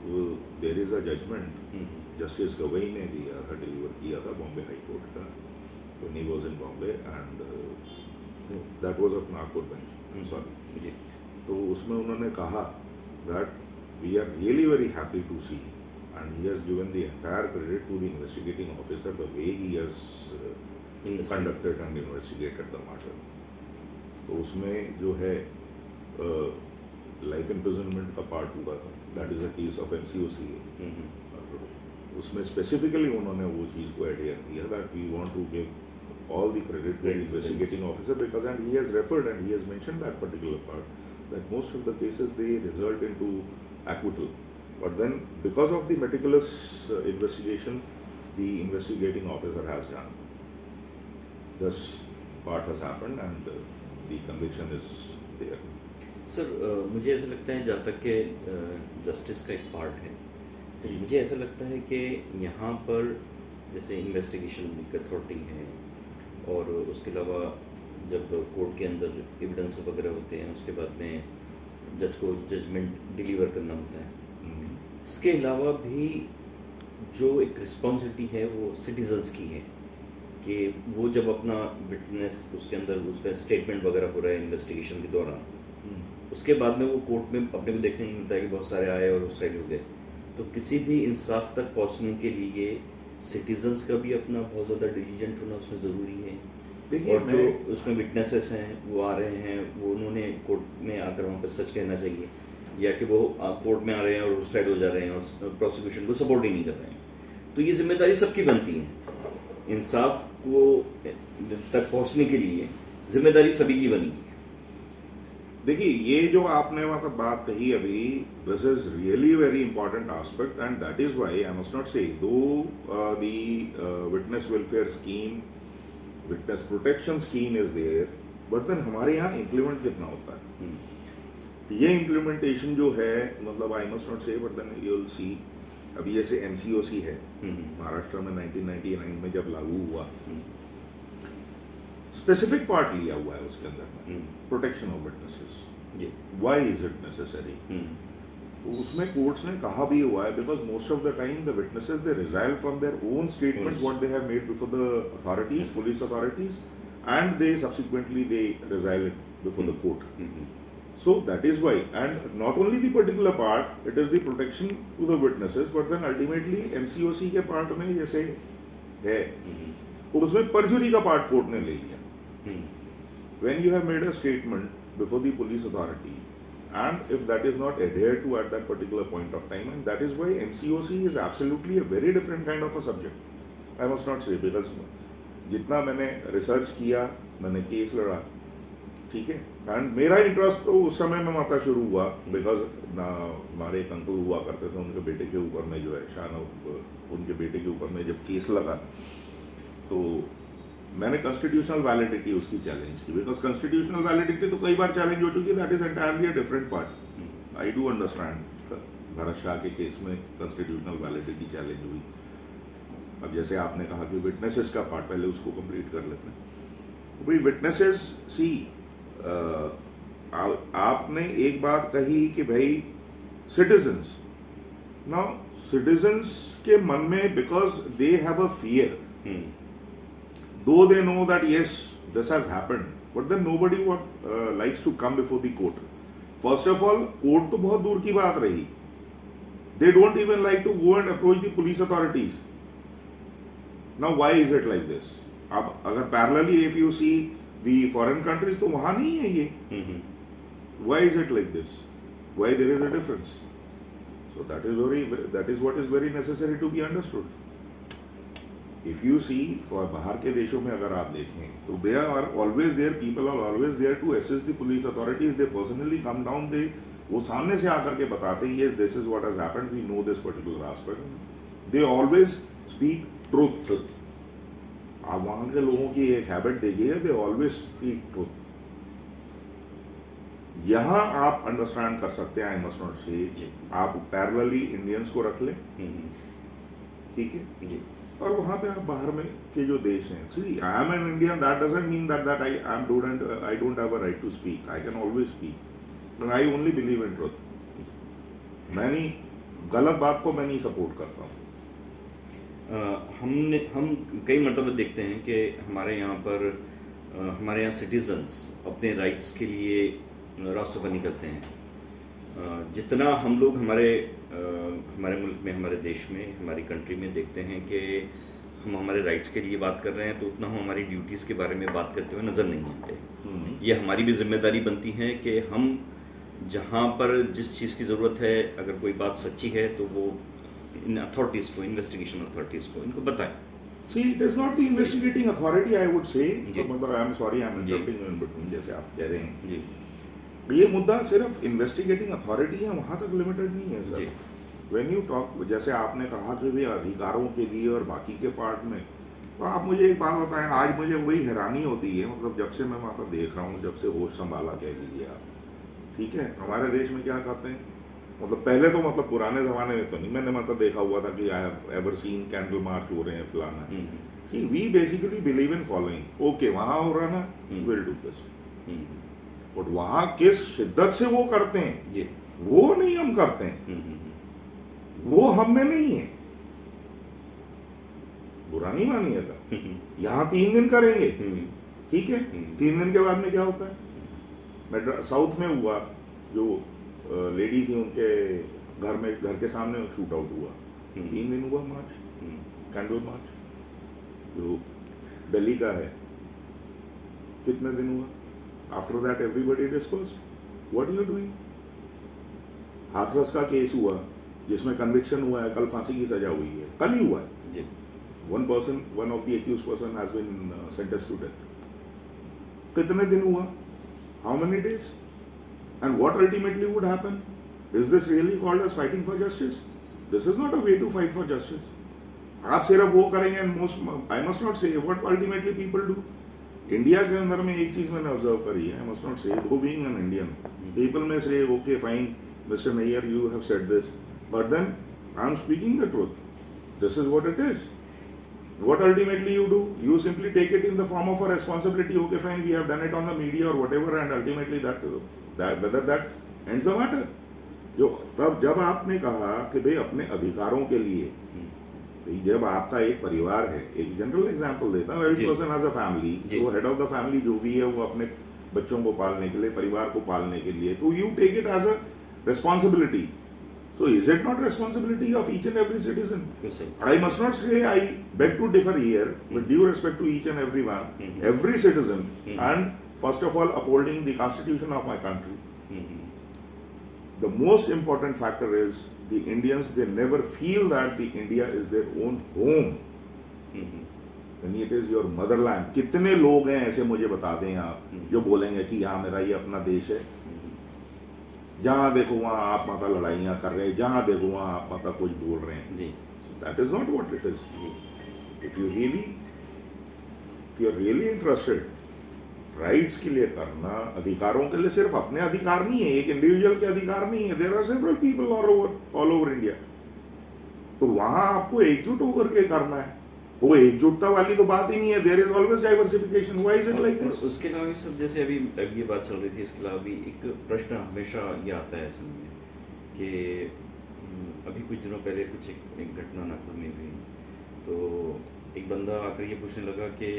S2: वो there is a judgement justice Gavai ने दिया था, डिलीवर किया था बॉम्बे हाई कोर्ट का, when he was in Bombay, and that was of Nagpur bench, sorry. तो उसमें उन्होंने कहा that we are really very happy to see, and he has given the entire credit to the investigating officer, the way he has conducted and investigated the matter. तो उसमें जो है life imprisonment का part हुआ था, that is a case of MCOC। उसमें specifically उन्होंने वो चीज़ को एडियर किया that we want to give all the credit to the investigating officer, because and he has referred and he has mentioned that particular part that most of the cases they result into acquittal, but then because of the meticulous investigation the investigating officer has done, this part has happened and the conviction is there.
S1: Sir, मुझे ऐसा लगता है जहाँ तक कि justice का एक part है, तो मुझे ऐसा लगता है कि यहाँ पर जैसे इन्वेस्टिगेशन अथॉरिटी है, और उसके अलावा जब कोर्ट के अंदर एविडेंस वगैरह होते हैं, उसके बाद में जज को जजमेंट डिलीवर करना होता है। इसके अलावा भी जो एक रिस्पॉन्सिबिलिटी है वो सिटीजन्स की है कि वो जब अपना विटनेस उसके अंदर उसका स्टेटमेंट वगैरह हो रहा है इन्वेस्टिगेशन के दौरान, उसके बाद में वो कोर्ट में अपने को देखने को मिलता है कि बहुत सारे आए और उस साइड हो गए, तो किसी भी इंसाफ तक पहुंचने के लिए सिटीजन्स का भी अपना बहुत ज़्यादा डिलीजेंट होना उसमें ज़रूरी है।
S2: देखिए,
S1: और जो उसमें विटनेसेस हैं वो आ रहे हैं, वो उन्होंने कोर्ट में आकर वहाँ पर सच कहना चाहिए, या कि वो कोर्ट में आ रहे हैं और साइड हो जा रहे हैं और प्रोसिक्यूशन को सपोर्ट ही नहीं कर रहे हैं। तो ये जिम्मेदारी सबकी बनती है, इंसाफ को तक पहुँचने के लिए जिम्मेदारी सभी की बनी है।
S2: देखिए, ये जो आपने मतलब बात कही अभी, this is really very important aspect, and that is why I must not say, though the witness welfare scheme, witness protection scheme is there, but then हमारे यहाँ इम्प्लीमेंट कितना होता है, ये इम्प्लीमेंटेशन जो है, मतलब I must not say, but then you will see, अभी जैसे MCOC है महाराष्ट्र में 1999 में जब लागू हुआ, स्पेसिफिक पार्ट लिया हुआ है उसके अंदर में, protection of witnesses, why is it necessary. तो उसमें कोर्ट्स ने कहा भी हुआ है, because most of the time the witnesses they resile from their own statements what they have made before the authorities, police authorities, and they subsequently they resile it before the court. So that is why, and not only the particular part, it is the protection to the witnesses, but then ultimately MCOC के part में जैसे है, और उसमें परजुरी का part court ने ले लिया। When you have made a statement before the police authority, and if that is not adhered to at that particular point of time, and that is why MCOC is absolutely a very different kind of a subject. I must not say, because जितना मैंने research किया, मैंने case लड़ा, ठीक है, and मेरा interest तो उस समय में माता शुरू हुआ, बिकॉज हमारे एक अंकल हुआ करते थे, उनके बेटे के ऊपर में जो है उनके बेटे के ऊपर में जब केस लगा, तो मैंने कॉन्स्टिट्यूशनल वैलिडिटी उसकी चैलेंज की, बिकॉज कॉन्स्टिट्यूशनल वैलिडिटी तो कई बार चैलेंज हो चुकी है, that is entirely a different part. I do understand Bharat Shah के केस में कॉन्स्टिट्यूशनल वैलिडिटी चैलेंज हुई। अब जैसे आपने कहा कि विटनेसेस का पार्ट, पहले उसको कंप्लीट कर लेते हैं। भाई विटनेसेस, सी आपने एक बात कही कि भाई सिटीजन्स, नाउ सिटीजन्स के मन में, because they have a fear, though they know that yes, this has happened, but then nobody likes to come before the court. First of all, court तो बहुत दूर की बात रही, they don't even like to go and approach the police authorities. Now why is it like this? अब अगर parallelly if you see the foreign countries, तो वहां नहीं है ये। Why is it like this? Why there is a difference? So that is what is very necessary to be understood. If you see, for बाहर के देशों में अगर आप देखें, तो they are always there, people are always there to assist the police authorities. They personally come down, वो सामने से आकर के बताते हैं, yes, this is what has happened, we know this particular aspect. They always speak truth. आप वहां के लोगों की एक हैबिट देखिए, they always speak truth. यहाँ आप अंडरस्टैंड कर सकते हैं, आई मस्ट नॉट से, आप पैरेलली इंडियंस को रख लें, ठीक है, और वहां पे आप बाहर में के जो देश हैं, see I am an Indian, that doesn't mean that I don't have a right to speak, I can always speak, but I only believe in truth. मैं नहीं, गलत बात को मैं नहीं सपोर्ट करता हूँ।
S1: हम कई मरतबा देखते हैं कि हमारे यहाँ सिटीजन्स अपने राइट्स के लिए रास्तों पर निकलते हैं। जितना हम लोग हमारे मुल्क में, हमारे देश में, हमारी कंट्री में देखते हैं कि हम हमारे राइट्स के लिए बात कर रहे हैं, तो उतना हम हमारी ड्यूटीज़ के बारे में बात करते हुए नज़र नहीं आते। ये हमारी भी जिम्मेदारी बनती है कि हम जहाँ पर जिस चीज़ की ज़रूरत है, अगर कोई बात सच्ची है, तो वो इन अथॉरिटीज़ को, इन्वेस्टिगेशन अथॉरिटीज़ को इनको बताएं।
S2: See, it is not the investigating authority, I would say. मतलब I am sorry, I am interrupting you in between, जैसे आप कह रहे हैं।
S1: जी,
S2: ये मुद्दा सिर्फ इन्वेस्टिगेटिंग अथॉरिटी है, वहां तक लिमिटेड नहीं है सर। व्हेन यू टॉक, जैसे आपने कहा कि भी अधिकारों के लिए और बाकी के पार्ट में, तो आप मुझे एक बात बताएं, आज मुझे वही हैरानी होती है, मतलब जब से मैं वहाँ देख रहा हूँ, जब से होश संभाला कह लीजिए आप, ठीक है, हमारे देश में क्या करते हैं, मतलब पहले तो मतलब पुराने जमाने में तो नहीं मैंने मतलब देखा हुआ था कि I have ever seen candle march हो रहे हैं फलाना, कि we basically believe in following, okay वहां हो रहा ना, विल डू दिस, बट वहां किस शिद्दत से वो करते हैं, वो नहीं हम करते हैं, वो हम में नहीं है, बुरा नहीं मानिएगा। यहाँ 3 दिन करेंगे, ठीक है, 3 दिन के बाद में क्या होता है, साउथ में हुआ, जो लेडी थी उनके घर के सामने शूट आउट हुआ, 3 दिन हुआ मार्च, कैंडल मार्च, जो दिल्ली का है, कितने दिन हुआ, after that everybody dispersed, what you doing. Hathras का केस हुआ जिसमें कन्विक्शन हुआ है, कल फांसी की सजा हुई है, कल ही हुआ है, one of the accused person has been sentenced to death. कितने दिन हुआ, how many days, and what ultimately would happen? Is this really called as fighting for justice? This is not a way to fight for justice. आप सिर्फ वो करेंगे, and I must not say what ultimately people do. India के अंदर में एक चीज मैंने ऑब्जर्व करी है, I must not say, though being an Indian, people may say, okay, fine, Mr. Nayyar, you have said this, but then I'm speaking the truth. This is what it is. What ultimately you do, you simply take it in the form of a responsibility. Okay, fine, we have done it on the media or whatever, and ultimately that whether that ends the matter. तब जब आपने कहा कि भाई अपने अधिकारों के लिए, जब आपका एक परिवार है, एक जनरल एग्जांपल देता हूँ, every person has a family, तो हेड ऑफ द फैमिली जो भी है वो अपने बच्चों को पालने के लिए, परिवार को पालने के लिए, तो you take it as a responsibility So is it not responsibility of each and every citizen?
S1: बिल्कुल सही।
S2: I must not say I beg to differ here, with due respect to each and every one, every citizen, and first of all upholding the constitution of my country. The most important factor is the Indians, they never feel that the India is their own home. When it is your motherland. कितने लोग हैं ऐसे, मुझे बता दें आप, जो बोलेंगे कि हाँ मेरा ये अपना देश है, जहां देखो वहां आप माता लड़ाइयां कर रहे हैं, जहां देखो वहां आप माता कुछ बोल रहे हैं
S1: जी।
S2: That is not what it is. If you are really interested rights के लिए करना, अधिकारों के लिए, सिर्फ अपने अधिकार नहीं है, एक इंडिविजुअल के अधिकार नहीं है, there are several people all over India, तो वहां आपको एकजुट होकर के करना है। वो एकजुटता वाली तो बात ही नहीं है, there is always diversification, why is it like this?
S1: उसके अलावा सब जैसे अभी ये बात चल रही थी, इसके अलावा भी एक प्रश्न हमेशा ये आता है असल में कि अभी कुछ दिनों पहले कुछ एक घटना नागपुर में हुई, तो एक बंदा आकर ये पूछने लगा कि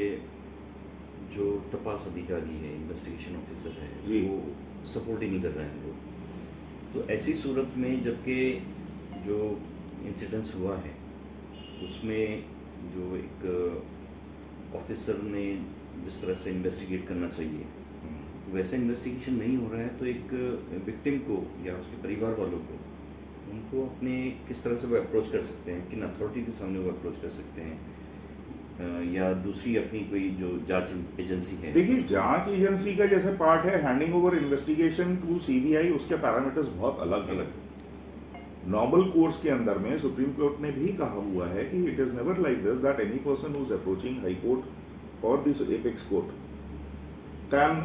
S1: जो तपास अधिकारी है, इन्वेस्टिगेशन ऑफिसर है, वो सपोर्ट ही नहीं कर रहे हैं लोग। तो ऐसी सूरत में जबकि जो इंसिडेंट्स हुआ है उसमें जो एक ऑफिसर ने जिस तरह से इन्वेस्टिगेट करना चाहिए वैसा इन्वेस्टिगेशन नहीं हो रहा है, तो एक विक्टिम को या उसके परिवार वालों को, उनको अपने किस तरह से वो अप्रोच कर सकते हैं, किन अथॉरिटी के सामने वो अप्रोच कर सकते हैं, या दूसरी अपनी कोई जो जांच एजेंसी है?
S2: देखिए, जांच एजेंसी का जैसे पार्ट है handing over investigation to CBI, उसके पैरामीटर्स बहुत अलग अलग है। नॉर्मल कोर्स के अंदर में सुप्रीम कोर्ट ने भी कहा हुआ है कि it is never like this that any person who is approaching high court और this apex court can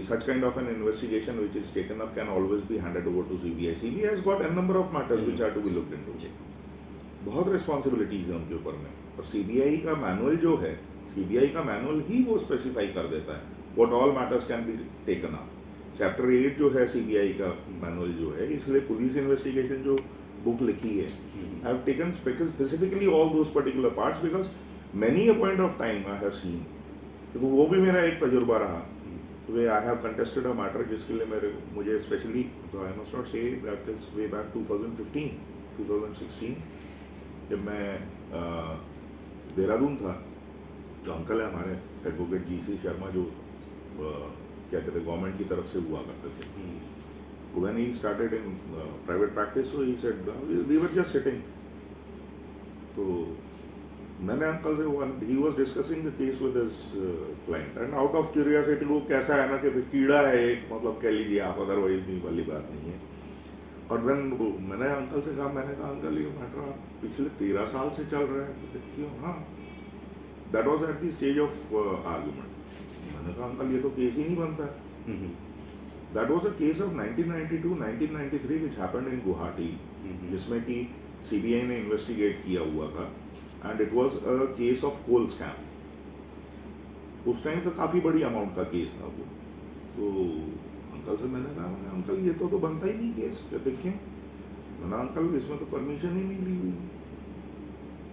S2: such kind of an investigation which is taken up can always be handed over to CBI. CBI has got n number of matters which are to be looked into. बहुत responsibilities है उनके ऊपर में, और CBI का manual जो है, CBI का मैनुअल ही वो स्पेसिफाई कर देता है what all matters can be taken up. Chapter 8 जो है सीबीआई का मैनुअल जो है, इसलिए पुलिस इन्वेस्टिगेशन जो बुक लिखी है, I have taken specifically all those particular parts because many a point of time I have seen, तो वो भी मेरा एक तजुर्बा रहा। Way I have contested a matter जिसके लिए मुझे specially, I must not say that is way back 2016 जब मैं देहरादून था, जो अंकल है हमारे एडवोकेट GC शर्मा, जो क्या कहते हैं गवर्नमेंट की तरफ से हुआ करते थे, when he started in private practice, so he said we were just sitting, तो मैंने अंकल से, he was discussing the case with his client, and out of curiosity, वो कैसा है ना कि कीड़ा है एक, मतलब कह लीजिए आप, अदरवाइज नहीं वाली बात नहीं है। और देन मैंने अंकल से कहा, मैंने कहा अंकल ये मैटर आप पिछले 13 साल से चल रहा है? तो क्यों? हाँ, that was at the stage of argument. मैंने कहा अंकल ये तो केस ही नहीं बनता है। That was a case of 1992-1993 which happened in Guwahati, जिसमें कि सीबीआई ने इन्वेस्टिगेट किया हुआ था, and it was a case of coal scam. उस टाइम तो काफी बड़ी अमाउंट का केस था वो। तो अंकल से मैंने कहा, अंकल ये तो बनता ही नहीं केस। कहते क्यों? मैंने अंकल इसमें तो परमिशन ही नहीं ली हुई,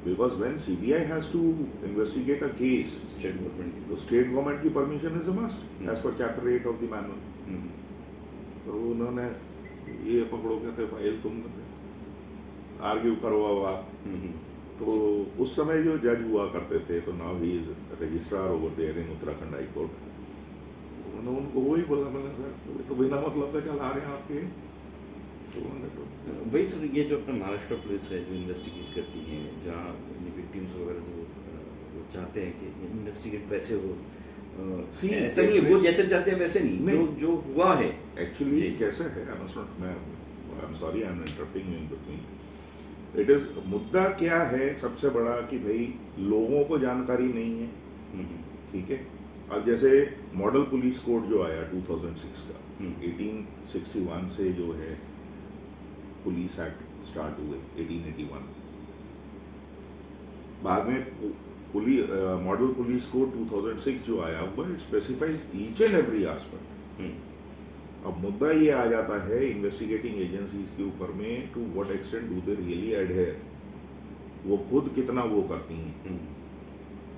S2: because when CBI has to investigate a case,
S1: state government की,
S2: तो स्टेट गवर्नमेंट की permission is a must as per chapter 8 of the manual. तो उन्होंने ये पकड़ो, कहते फाइल तुम आर्ग्यू करवाओ आप। तो उस समय जो जज हुआ करते थे, तो now he is registrar over there in Uttarakhand high court, उन्होंने उनको वही बोला, मैंने सर तो बिना मतलब का चला रहे हैं आपके। तो
S1: वही सर, ये जो अपना महाराष्ट्र पुलिस है जो इन्वेस्टिगेट करती है, जहाँ विक्टिम्स वगैरह जो वो चाहते हैं कि इन्वेस्टिगेट वैसे हो, ऐसा नहीं है वो जैसे चाहते हैं वैसे नहीं, जो हुआ है
S2: एक्चुअली कैसे है, आई am sorry I am interrupting in between. It is, मुद्दा क्या है सबसे बड़ा कि भाई लोगों को जानकारी नहीं है, ठीक है। अब जैसे मॉडल पुलिस कोड जो आया 2006 का, 1861 से जो है पुलिस एक्ट स्टार्ट हुए 1881, बाद में मॉडल पुलिस कोड 2006 जो आया हुआ, it specifies each and every aspect. अब मुद्दा ये आ जाता है इन्वेस्टिगेटिंग एजेंसीज के ऊपर में, to what extent do they really adhere, वो खुद कितना वो करती हैं,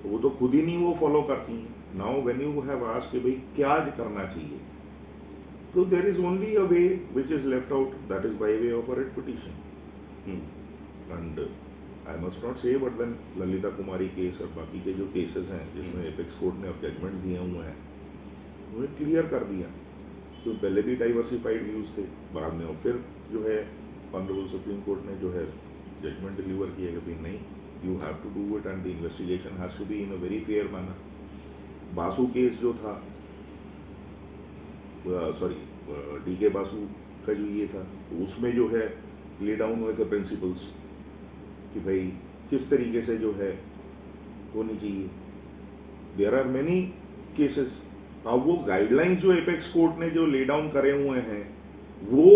S2: वो तो खुद ही नहीं वो फॉलो करती हैं। Now when you have asked कि भाई क्या करना चाहिए, So there is only a way which is left out, that is by way of a writ petition. And I must not say, but when Lalita Kumari case और बाकी के जो cases हैं जिसमें एपेक्स कोर्ट ने अब जजमेंट्स दिए हुए हैं, उन्हें क्लियर कर दिया। तो पहले भी डाइवर्सिफाइड व्यूज थे, बाद में और फिर जो है ऑनरेबल सुप्रीम कोर्ट ने जो है जजमेंट डिलीवर किया कि भाई नहीं, you have to do it and the investigation has to be in a very fair manner. Basu case जो था, सॉरी डीके बासु का जो ये था, तो उसमें जो है ले डाउन हुए थे प्रिंसिपल्स कि भाई किस तरीके से जो है होनी चाहिए। There are many cases. अब वो गाइडलाइंस जो एपेक्स कोर्ट ने जो ले डाउन करे हुए हैं, वो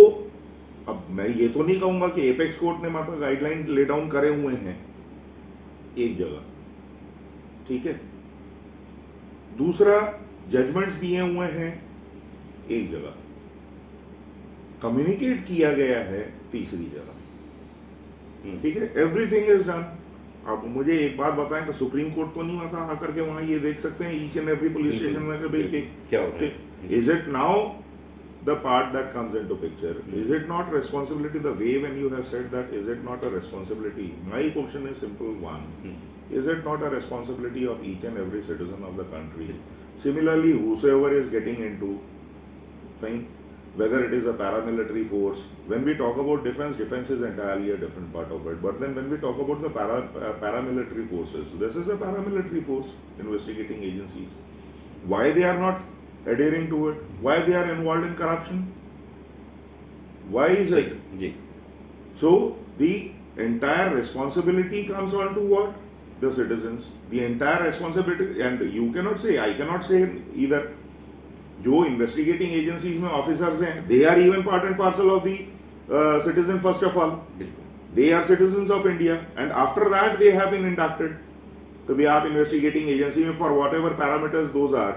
S2: अब मैं ये तो नहीं कहूंगा कि एपेक्स कोर्ट ने मात्र गाइडलाइन ले डाउन करे हुए हैं एक जगह, ठीक है, दूसरा जजमेंट्स दिए हुए हैं एक जगह, कम्युनिकेट किया गया है तीसरी जगह, ठीक है, एवरीथिंग इज डन। अब मुझे एक बात बताएं कि सुप्रीम कोर्ट तो नहीं आता आकर के वहां ये देख सकते हैं each and every police station में कि भाई
S1: क्या हो रहा है।
S2: Is it now the part that comes into picture? Is it not responsibility, the way when you have said that, is it not a responsibility? My question is simple one. Is it not a responsibility of each and every citizen of the country? Similarly, whosoever is getting into, fine, whether it is a paramilitary force, when we talk about defense, defense is entirely a different part of it. But then when we talk about the paramilitary forces, this is a paramilitary force, investigating agencies. Why they are not adhering to it? Why they are involved in corruption? Why is it? So the entire responsibility comes on to what? The citizens. The entire responsibility, and you cannot say, I cannot say either. जो investigating agencies में officers हैं, they are even part and parcel of the citizen first of all. They are citizens of India, and after that they have been inducted. तो भी आप investigating agency में for whatever parameters those are,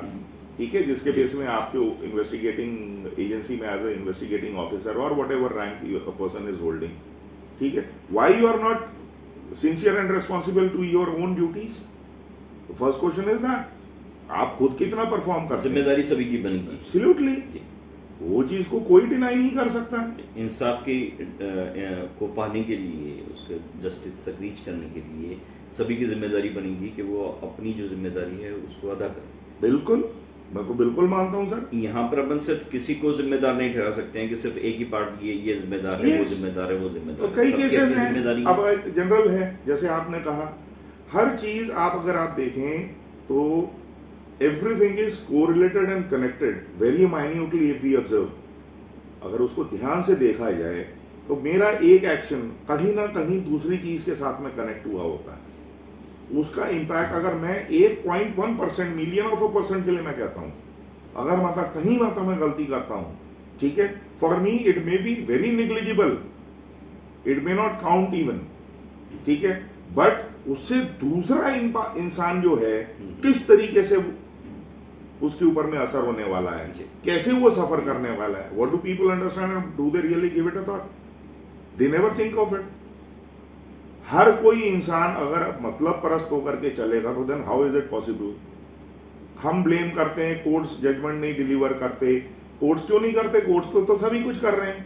S2: ठीक है, जिसके base में आपके investigating agency में एज ए इन्वेस्टिगेटिंग ऑफिसर और whatever rank person is holding, ठीक है, why you are not sincere and responsible to your own duties? First question is that आप खुद कितना परफॉर्म करते हैं,
S1: जिम्मेदारी सभी की बनेगी।
S2: एब्सोल्युटली, वो चीज को कोई डिनाई नहीं कर सकता।
S1: इंसाफ की को पाने के लिए, उसके जस्टिस तक रीच करने के लिए सभी की जिम्मेदारी बनेगी कि वो अपनी जो जिम्मेदारी है उसको अदा करें।
S2: बिल्कुल, मैं तो बिल्कुल मानता हूं सर।
S1: यहाँ पर अपन सिर्फ किसी को जिम्मेदार नहीं ठहरा सकते हैं कि सिर्फ एक ही पार्ट ये जिम्मेदार है, वो जिम्मेदार है, वो जिम्मेदार है।
S2: तो कई केसेस हैं, अब जनरल है, जैसे आपने कहा, हर चीज आप अगर आप देखें तो everything is correlated and connected very minutely if we observe. अगर उसको ध्यान से देखा जाए तो मेरा एक एक्शन कहीं ना कहीं दूसरी चीज के साथ में कनेक्ट हुआ होता है। उसका इम्पैक्ट अगर मैं 1.1% मिलियन ऑफ अ परसेंट के लिए मैं कहता हूं, अगर मतलब कहीं मतलब मैं गलती करता हूं, ठीक है, for me it may be very negligible, it may not count even, ठीक है, बट उससे दूसरा इंसान जो है किस तरीके से उसके ऊपर में असर होने वाला है, कैसे वो सफर करने वाला है, what do people understand, do they really give it a thought? They never think of it. हर कोई इंसान अगर मतलब परस्त होकर के चलेगा तो then how is it possible? हम ब्लेम करते हैं कोर्ट्स जजमेंट नहीं डिलीवर करते, कोर्ट्स क्यों नहीं करते? कोर्ट्स तो सभी कुछ कर रहे हैं,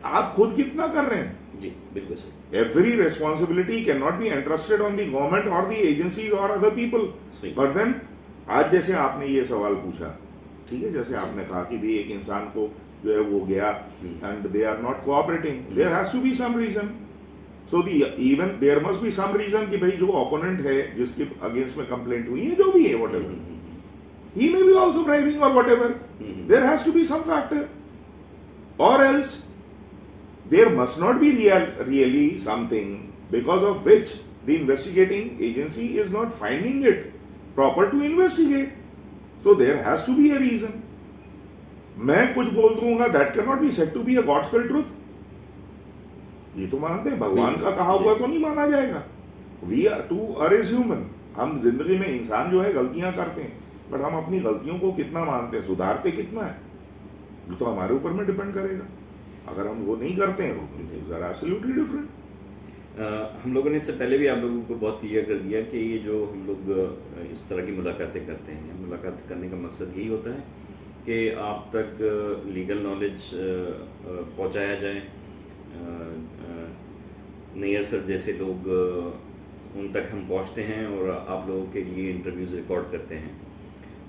S2: आप खुद कितना कर रहे हैं?
S1: जी बिल्कुल सही।
S2: Every responsibility can not be entrusted on the government और द एजेंसीज और अदर पीपल। बट देन आज जैसे आपने ये सवाल पूछा, ठीक है, जैसे आपने कहा कि भी एक इंसान को जो है वो गया and they are not cooperating, there has to be some reason. So even there must be some reason कि भाई जो opponent है जिसके against में complaint हुई है, जो भी है whatever, he may be also bribing or whatever, there has to be some factor, or else there must not be really something because of which the investigating agency is not finding it proper to investigate. So there has to be a reason. मैं कुछ बोल दूंगा that cannot be said to be a gospel truth. ये तो मानते हैं, भगवान का कहा हुआ तो नहीं माना जाएगा। We are to err is human, हम जिंदगी में इंसान जो है गलतियां करते हैं, बट हम अपनी गलतियों को कितना मानते हैं, सुधारते कितना है, ये तो हमारे ऊपर में डिपेंड करेगा। अगर हम वो नहीं करते हैं तो एब्सोल्युटली डिफरेंट।
S1: हम लोगों ने इससे पहले भी आप लोगों को बहुत क्लियर कर दिया कि ये जो हम लोग इस तरह की मुलाकातें करते हैं, मुलाकात करने का मकसद यही होता है कि आप तक लीगल नॉलेज पहुंचाया जाए। नैयर सर जैसे लोग उन तक हम पहुंचते हैं और आप लोगों के लिए इंटरव्यूज रिकॉर्ड करते हैं।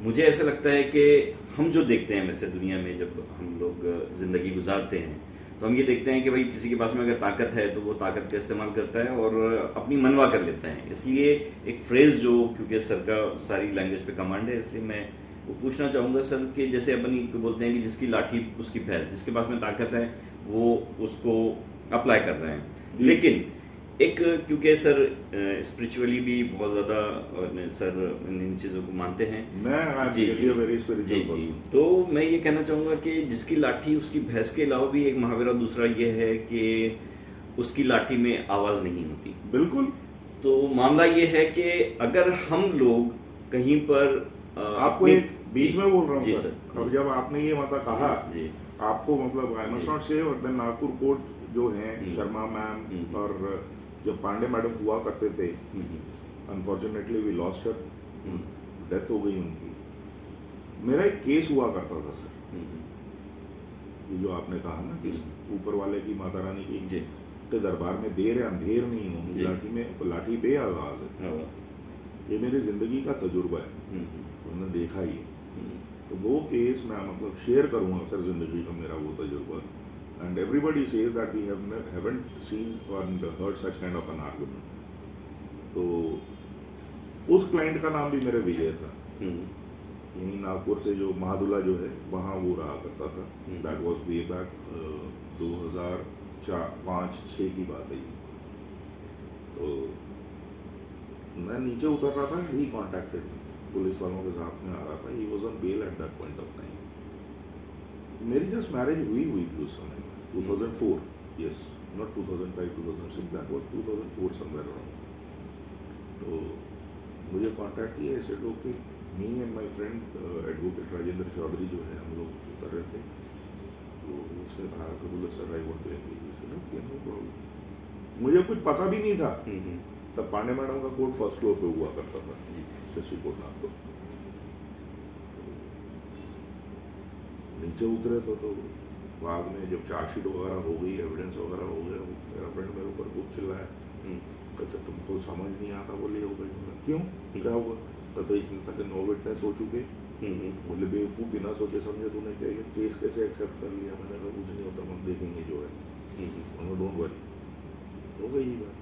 S1: मुझे ऐसा लगता है कि हम जो देखते हैं वैसे दुनिया में जब हम लोग ज़िंदगी गुजारते हैं तो हम ये देखते हैं कि भाई किसी के पास में अगर ताकत है तो वो ताकत का इस्तेमाल करता है और अपनी मनवा कर लेता है। इसलिए एक फ्रेज़ जो, क्योंकि सर का सारी लैंग्वेज पे कमांड है, इसलिए मैं वो पूछना चाहूँगा सर कि जैसे अपन बोलते हैं कि जिसकी लाठी उसकी भैंस, जिसके पास में ताकत है वो उसको अप्लाई कर रहे हैं। लेकिन एक, क्योंकि सर स्पिरिचुअली भी बहुत ज़्यादा सर इन चीज़ों को मानते हैं।
S2: जी जी वेरी स्पिरिचुअल
S1: जी। तो मैं ये कहना चाहूँगा कि जिसकी लाठी उसकी भैंस के अलावा भी एक मुहावरा दूसरा ये है कि उसकी लाठी में आवाज़ नहीं होती।
S2: बिल्कुल।
S1: तो मामला ये है कि अगर हम लोग कहीं पर
S2: आपको एक बीच में बोल रहा हूँ सर, अब जब आपने ये मतलब कहा
S1: जी,
S2: आपको मतलब आई मस्ट नॉट से, और देन नागपुर कोर्ट जो है शर्मा मैम और जब पांडे मैडम हुआ करते थे, unfortunately we lost her, death हो गई उनकी। मेरा एक केस हुआ करता था सर, ये जो आपने कहा ना कि ऊपर वाले की माता रानी की के दरबार में देर है अंधेर नहीं हो, लाठी में लाठी पे आवाज है। ये मेरी जिंदगी का तजुर्बा है, मैंने देखा ही। तो वो केस मैं मतलब शेयर करूंगा सर, जिंदगी का मेरा वो तजुर्बा। And everybody says that we haven't seen or heard such kind of an argument. तो उस क्लाइंट का नाम भी मेरे विजय था, यही नागपुर से जो महादुला जो है वहाँ वो रहा करता था। दैट वाज वे बैक 2005-6 की बात है ये। तो मैं नीचे उतर रहा था, ही कॉन्टैक्टेड मी, पुलिस वालों के साथ में आ रहा था। He was on bail at that point of time. मेरी जस्ट मैरिज हुई थी उस समय, 2004, yes, not 2005, 2006, that was 2004 somewhere around. तो मुझे कांटेक्ट किया ऐसे लोग कि me and my friend advocate Rajendra Chaudhary जो है, हम लोग उतर रहे थे। तो उसने कहा कि बोले sir I want to engage. मुझे कुछ पता भी नहीं था तब पांडे मैडम का कोर्ट फर्स्ट फ्लोर पे हुआ करता था, शशि कोर्ट नागपुर। नीचे उतरे तो बाद में जब चार्जशीट वगैरह हो गई, एविडेंस वगैरह हो गया, मेरा फ्रेंड मेरे ऊपर खूब चिल्लाया, कहते तुमको समझ नहीं आता। बोले हो गई। क्यों, क्या हुआ? तो इसमें तक 9 विटनेस हो चुके। बोले बेवकूफ़, बिना सोचे समझे तूने क्या ये केस कैसे एक्सेप्ट कर लिया? मैंने कहा कुछ नहीं होता, हम देखेंगे जो है। डोंट वरी, हो गई ही बात।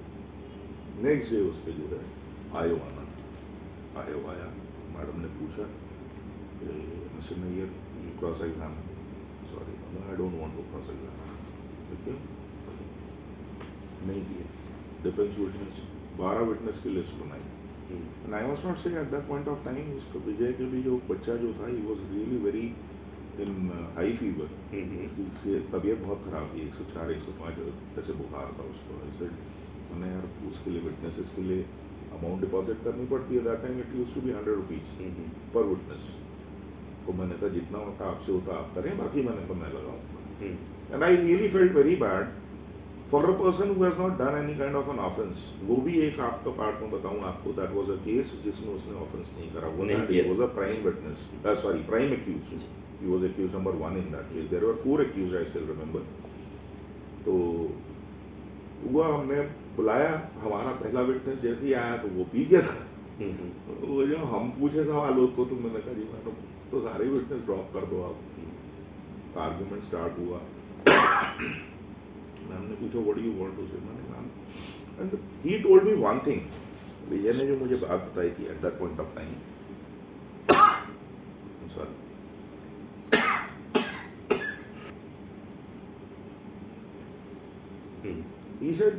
S2: नेक्स्ट डे उसके जो है आयो आना था, आया मैडम ने पूछा mister Nayyar cross exam, sorry I don't want to cross exam. क्यों नहीं किया? डिफेंस विटनेस 12 विटनेस की लिस्ट बनाई। And I was not say at that point of time उसको विजय के भी जो बच्चा जो था, he was really very in high fever, उसकी तबीयत बहुत ख़राब थी, 104 105 ऐसे बुखार था उसको। ऐसे मैंने यार उसके लिए विटनेसेस के लिए अमाउंट डिपॉजिट करनी पड़ती है। That time it used to be 100 rupees per witness. तो मैंने कहा जितना होता आपसे होता आप करें, बाकी मैंने कहा मैं लगाऊंगा। And I really felt very bad for a person who has not done any kind of an offence. वो भी एक आपका पार्ट में बताऊं आपको, दैट वाज अ केस जिसमें उसने ऑफेंस नहीं करा। वो was a prime witness, sorry prime accused. He was accused number 1 in that case. There were 4 accused, I still remember. तो हुआ, हमने बुलाया, हमारा पहला विटनेस जैसे ही आया तो वो पी गया था। वो जब हम पूछे सवाल उसको, तो मैंने कहा जी मैडम तो सारे विटनेस ड्रॉप कर दो आप। आर्गुमेंट स्टार्ट हुआ। मैम ने पूछा what do you want to say? मैंने ma'am, and he told me one thing. Vijay ने जो मुझे बात बताई थी at that point of time, sorry, he said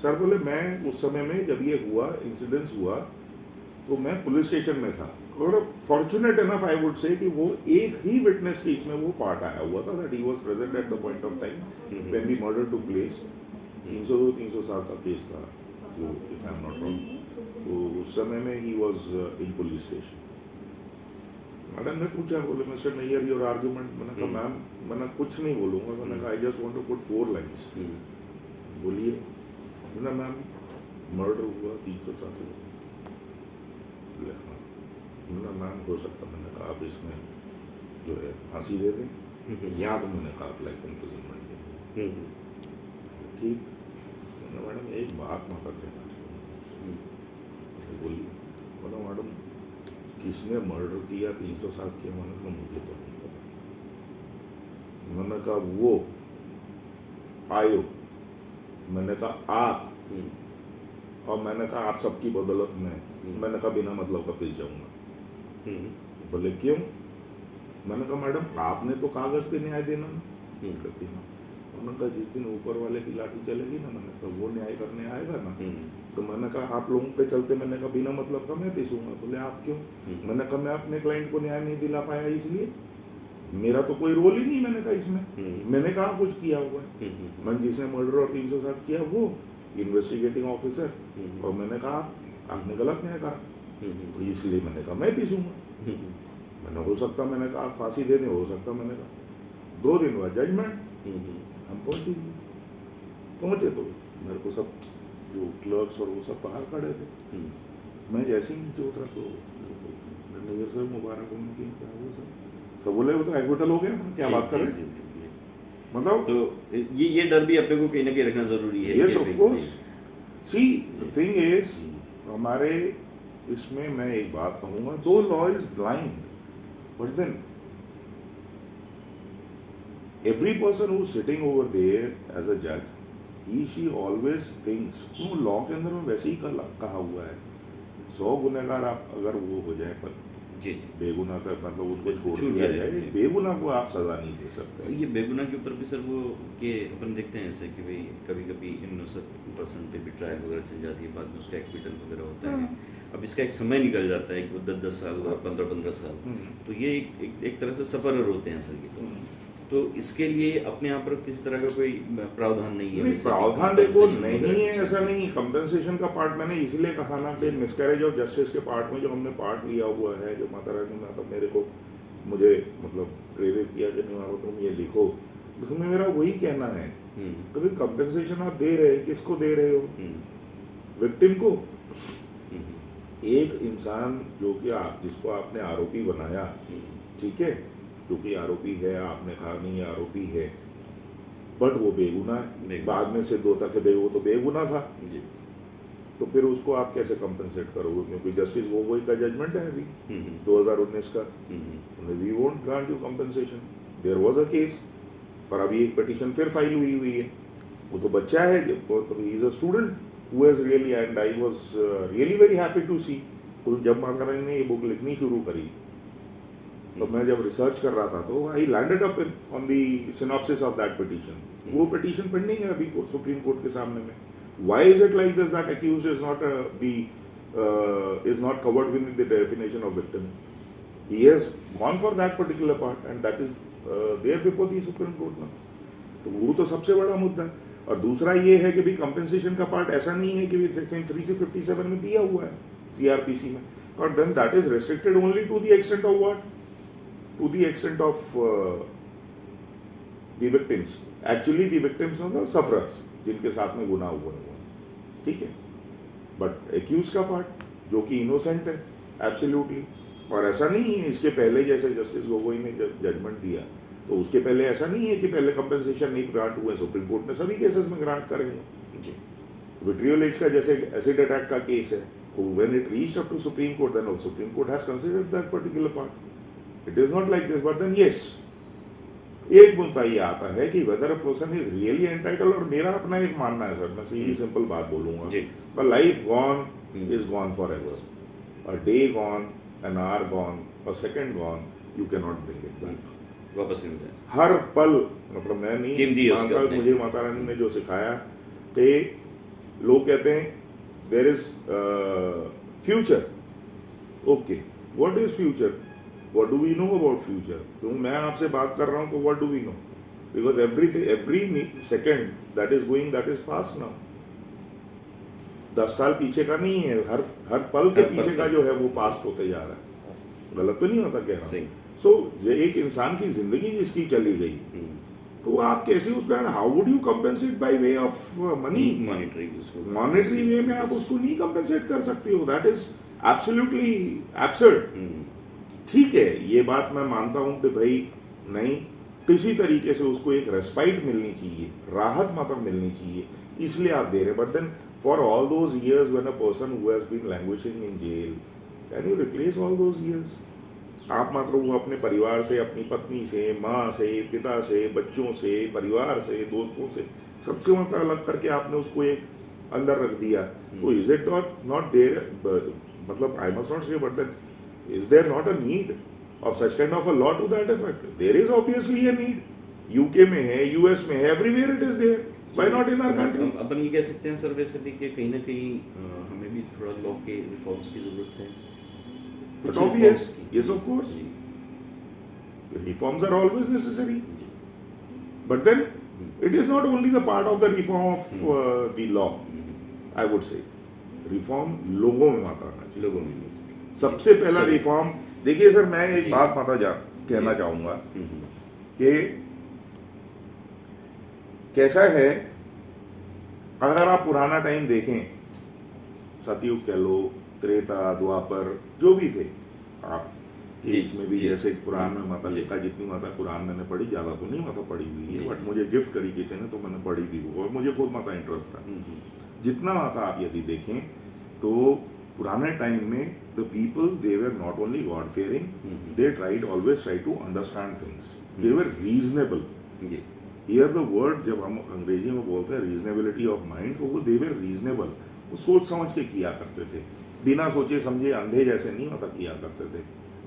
S2: sir, बोले मैं उस समय में जब ये हुआ इंसिडेंस हुआ तो मैं पुलिस स्टेशन में था, और फॉर्चुनेट इनफ आई वुड से कि वो एक ही विटनेस केस में वो पार्ट आया हुआ था, that he was present at the point of time when the murder took place. 302-307 का केस था, तो if I am not wrong, तो उस समय में ही was in police station. Madam ने पूछा, बोले मिस्टर नैयर योर आर्गुमेंट। मैंने कहा मैम मैंने कुछ नहीं बोलूँगा, मैंने कहा I just want to put 4 lines. बोलिए। मैम मर्डर हुआ 307 मैम हो सकता। मैंने कहा आप इसमें जो है फांसी दे दें, या तो मैंने कहा लाइफ इम्प्रिजनमेंट दे। ठीक, मैंने मैडम एक बात माता कहना चाहिए, बोली बोला मैडम किसने मर्डर किया 307 किया, मैंने कहा मुझे तो नहीं पता। मैंने कहा वो आयो, मैंने कहा आप, और मैंने कहा आप सबकी बदौलत में, मैंने कहा बिना मतलब का पिस जाऊंगा। बोले क्यों? मैंने कहा मैडम आपने तो कागज पे न्याय देना ना। कहती ना, मैंने कहा जिस दिन ऊपर वाले की लाठी चलेगी ना, मैंने कहा वो न्याय करने आएगा ना। तो मैंने कहा आप लोगों पे चलते, मैंने कहा बिना मतलब का मैं पिसूंगा। बोले आप क्यों? मैंने कहा मैं अपने क्लाइंट को न्याय नहीं दिला पाया इसलिए, मेरा तो कोई रोल ही नहीं। मैंने कहा इसमें मैंने कहा कुछ किया हुआ है, मैंने जिसने मर्डर और 307 किया वो इन्वेस्टिगेटिंग ऑफिसर, और मैंने कहा आपने गलत न्याय करा, तो इसलिए मैंने कहा मैं पिसूंगा। मैंने हो सकता, मैंने कहा आप फांसी दे दें, हो सकता, मैंने कहा 2 दिन बाद जजमेंट। हम पहुंचे तो मेरे को सब जो क्लर्क्स और वो सब बाहर खड़े थे। मैं जैसे ही नीचे उतरा तो नैयर सर मुबारक उनकी क्या हुआ सर, तो बोले वो तो एक्विटल हो गया, क्या बात कर रहे हैं। मतलब
S1: तो ये डर भी अपने को कहीं ना कहीं रखना जरूरी है।
S2: Yes of course, see the thing is हमारे इसमें मैं एक बात कहूंगा, though law is blind, but then every person who's sitting over there as a judge, she always thinks, law के अंदर में वैसे ही कहा हुआ है 100 गुनहगार आप अगर वो हो जाए पर
S1: जी
S2: बेगुनाह का मतलब उनको छोड़ दिया जाए, बेगुनाह को आप सजा नहीं दे सकते।
S1: ये बेगुनाह के ऊपर भी सर वो कि अपन देखते हैं ऐसे कि भाई कभी कभी इनोसेंट पर्सन पे भी ट्रायल वगैरह चल जाती है, बाद में उसका एक्विटल वगैरह होता है। अब इसका एक समय निकल जाता है कि वो 10-10 साल और 15-15 साल, तो ये एक तरह से सफरर होते हैं सर ये। तो इसके लिए अपने यहाँ पर किसी तरह का कोई प्रावधान नहीं है?
S2: प्रावधान देखो नहीं है, ऐसा नहीं। कंपेंसेशन का पार्ट मैंने इसलिए कहा ना कि मिसकैरेज ऑफ जस्टिस के पार्ट में जो हमने पार्ट लिया हुआ है, जो माता रानी ने मतलब मेरे को मुझे मतलब प्रेरित किया कि नहीं तुम ये लिखो, उसमें मेरा वही कहना है कभी कंपेंसेशन आप दे रहे, किसको दे रहे हो? विक्टिम को। एक इंसान जो कि आप जिसको आपने आरोपी बनाया, ठीक है, क्योंकि आरोपी है, आपने कहा नहीं आरोपी है, बट वो बेगुनाह है, बाद में सिद्ध होता कि वो तो बेगुनाह था, तो फिर उसको आप कैसे कंपेंसेट करोगे? क्योंकि जस्टिस गोगोई का जजमेंट है अभी 2019 का, we won't grant you compensation. There was a case, पर अभी एक पिटीशन फिर फाइल हुई है। वो तो बच्चा है, he is a student who has really, and I was really very happy to see जब माता रानी ने ये बुक लिखनी शुरू करी, तो मैं जब रिसर्च कर रहा था तो I landed up on the synopsis of that petition. वो पिटीशन पेंडिंग है अभी सुप्रीम कोर्ट के सामने में। Why is it like this that accused is not covered with the definition of victim? He has gone for that particular part and that is there before the supreme court now. तो वो तो सबसे बड़ा मुद्दा है। और दूसरा ये है कि भी कंपेंसेशन का पार्ट ऐसा नहीं है कि सेक्शन 357 में दिया हुआ है सीआरपीसी में, और then that is restricted only to the extent of what, to the extent of the victims, actually the victims are the sufferers जिनके साथ में गुनाह हुआ है, ठीक है। बट एक्यूज का पार्ट जो कि इनोसेंट है एब्सोल्युटली, और ऐसा नहीं है इसके पहले जैसे जस्टिस गोगोई ने जजमेंट दिया तो उसके पहले ऐसा नहीं है कि पहले कंपेंसेशन नहीं ग्रांट हुए। सुप्रीम कोर्ट ने सभी केसेस में ग्रांट करेंगे। विट्रियोल एज का जैसे एसिड अटैक का केस है, तो when it reached up to supreme court, then supreme court has considered that particular part. It is not like this, but then yes, एक मुद्दा ये आता है कि whether a person is really entitled, और मेरा अपना एक मानना है सर, मैं सीधी सिंपल बात बोलूंगा, but life gone is gone forever, a day gone, an hour gone, a second gone, you cannot bring it back,
S1: वापस नहीं जाए
S2: हर पल। मतलब मैं नहीं मानता, मुझे माता रानी ने जो सिखाया कि लोग कहते हैं there is future, okay, what is future? What do we know about future? तो मैं आपसे बात कर रहा हूँ तो what do we know? Because every second that is going, that is past now. 10 साल पीछे का नहीं है, हर पल के पीछे का जो है वो पास्ट होते जा रहा है। गलत तो नहीं होता कह रहा हूँ। सो एक इंसान की जिंदगी जिसकी चली गई, तो आप कैसे उसका, how would you compensate by way of money? Monetary way में आप उसको नहीं कंपेंसेट कर सकते हो। That is absolutely absurd. ठीक है, ये बात मैं मानता हूं कि भाई नहीं, किसी तरीके से उसको एक रेस्पाइट मिलनी चाहिए, राहत मतलब मिलनी चाहिए, इसलिए आप दे रहे हैं। But then for all those years when a person who has been languishing in jail, can you replace all those years? आप मात्र वो अपने परिवार से, अपनी पत्नी से, माँ से, पिता से, बच्चों से, परिवार से, दोस्तों से, सबसे मतलब अलग करके आपने उसको एक अंदर रख दिया। तो इज इट नॉट देयर, मतलब I must not say, but then is there not a need of such kind of a law to that effect? There is obviously a need. UK में है, US में है, everywhere it is there. Why not in our country?
S1: अपन ये कह सकते हैं sir वैसे भी कि कहीं ना कहीं हमें भी थोड़ा लॉ के रिफॉर्म्स की जरूरत है।
S2: But obvious, yes of course. Reforms are always necessary. But then it is not only the part of the reform of the law. I would say reform लोगों में आता है,
S1: लोगों में
S2: सबसे पहला रिफॉर्म। देखिए सर, मैं एक बात कहना चाहूंगा कि कैसा है, अगर आप पुराना टाइम देखें, सतयुग कह लो, त्रेता, द्वापर, जो भी थे आप, इसमें भी जैसे पुराण में माता लिखा, जितनी माता कुरान मैंने पढ़ी, ज्यादा तो नहीं माता पढ़ी हुई है, बट मुझे गिफ्ट करी किसी ने, तो मैंने पढ़ी भी और मुझे खुद माता इंटरेस्ट था। जितना माता आप यदि देखें तो पुराने टाइम में the people, they were not only God fearing, they always tried to understand things, they were reasonable. Here the word, जब हम अंग्रेजी में बोलते हैं reasonability of mind, तो वो they were reasonable, वो सोच समझ के किया करते थे, बिना सोचे समझे अंधे जैसे नहीं होता किया करते थे।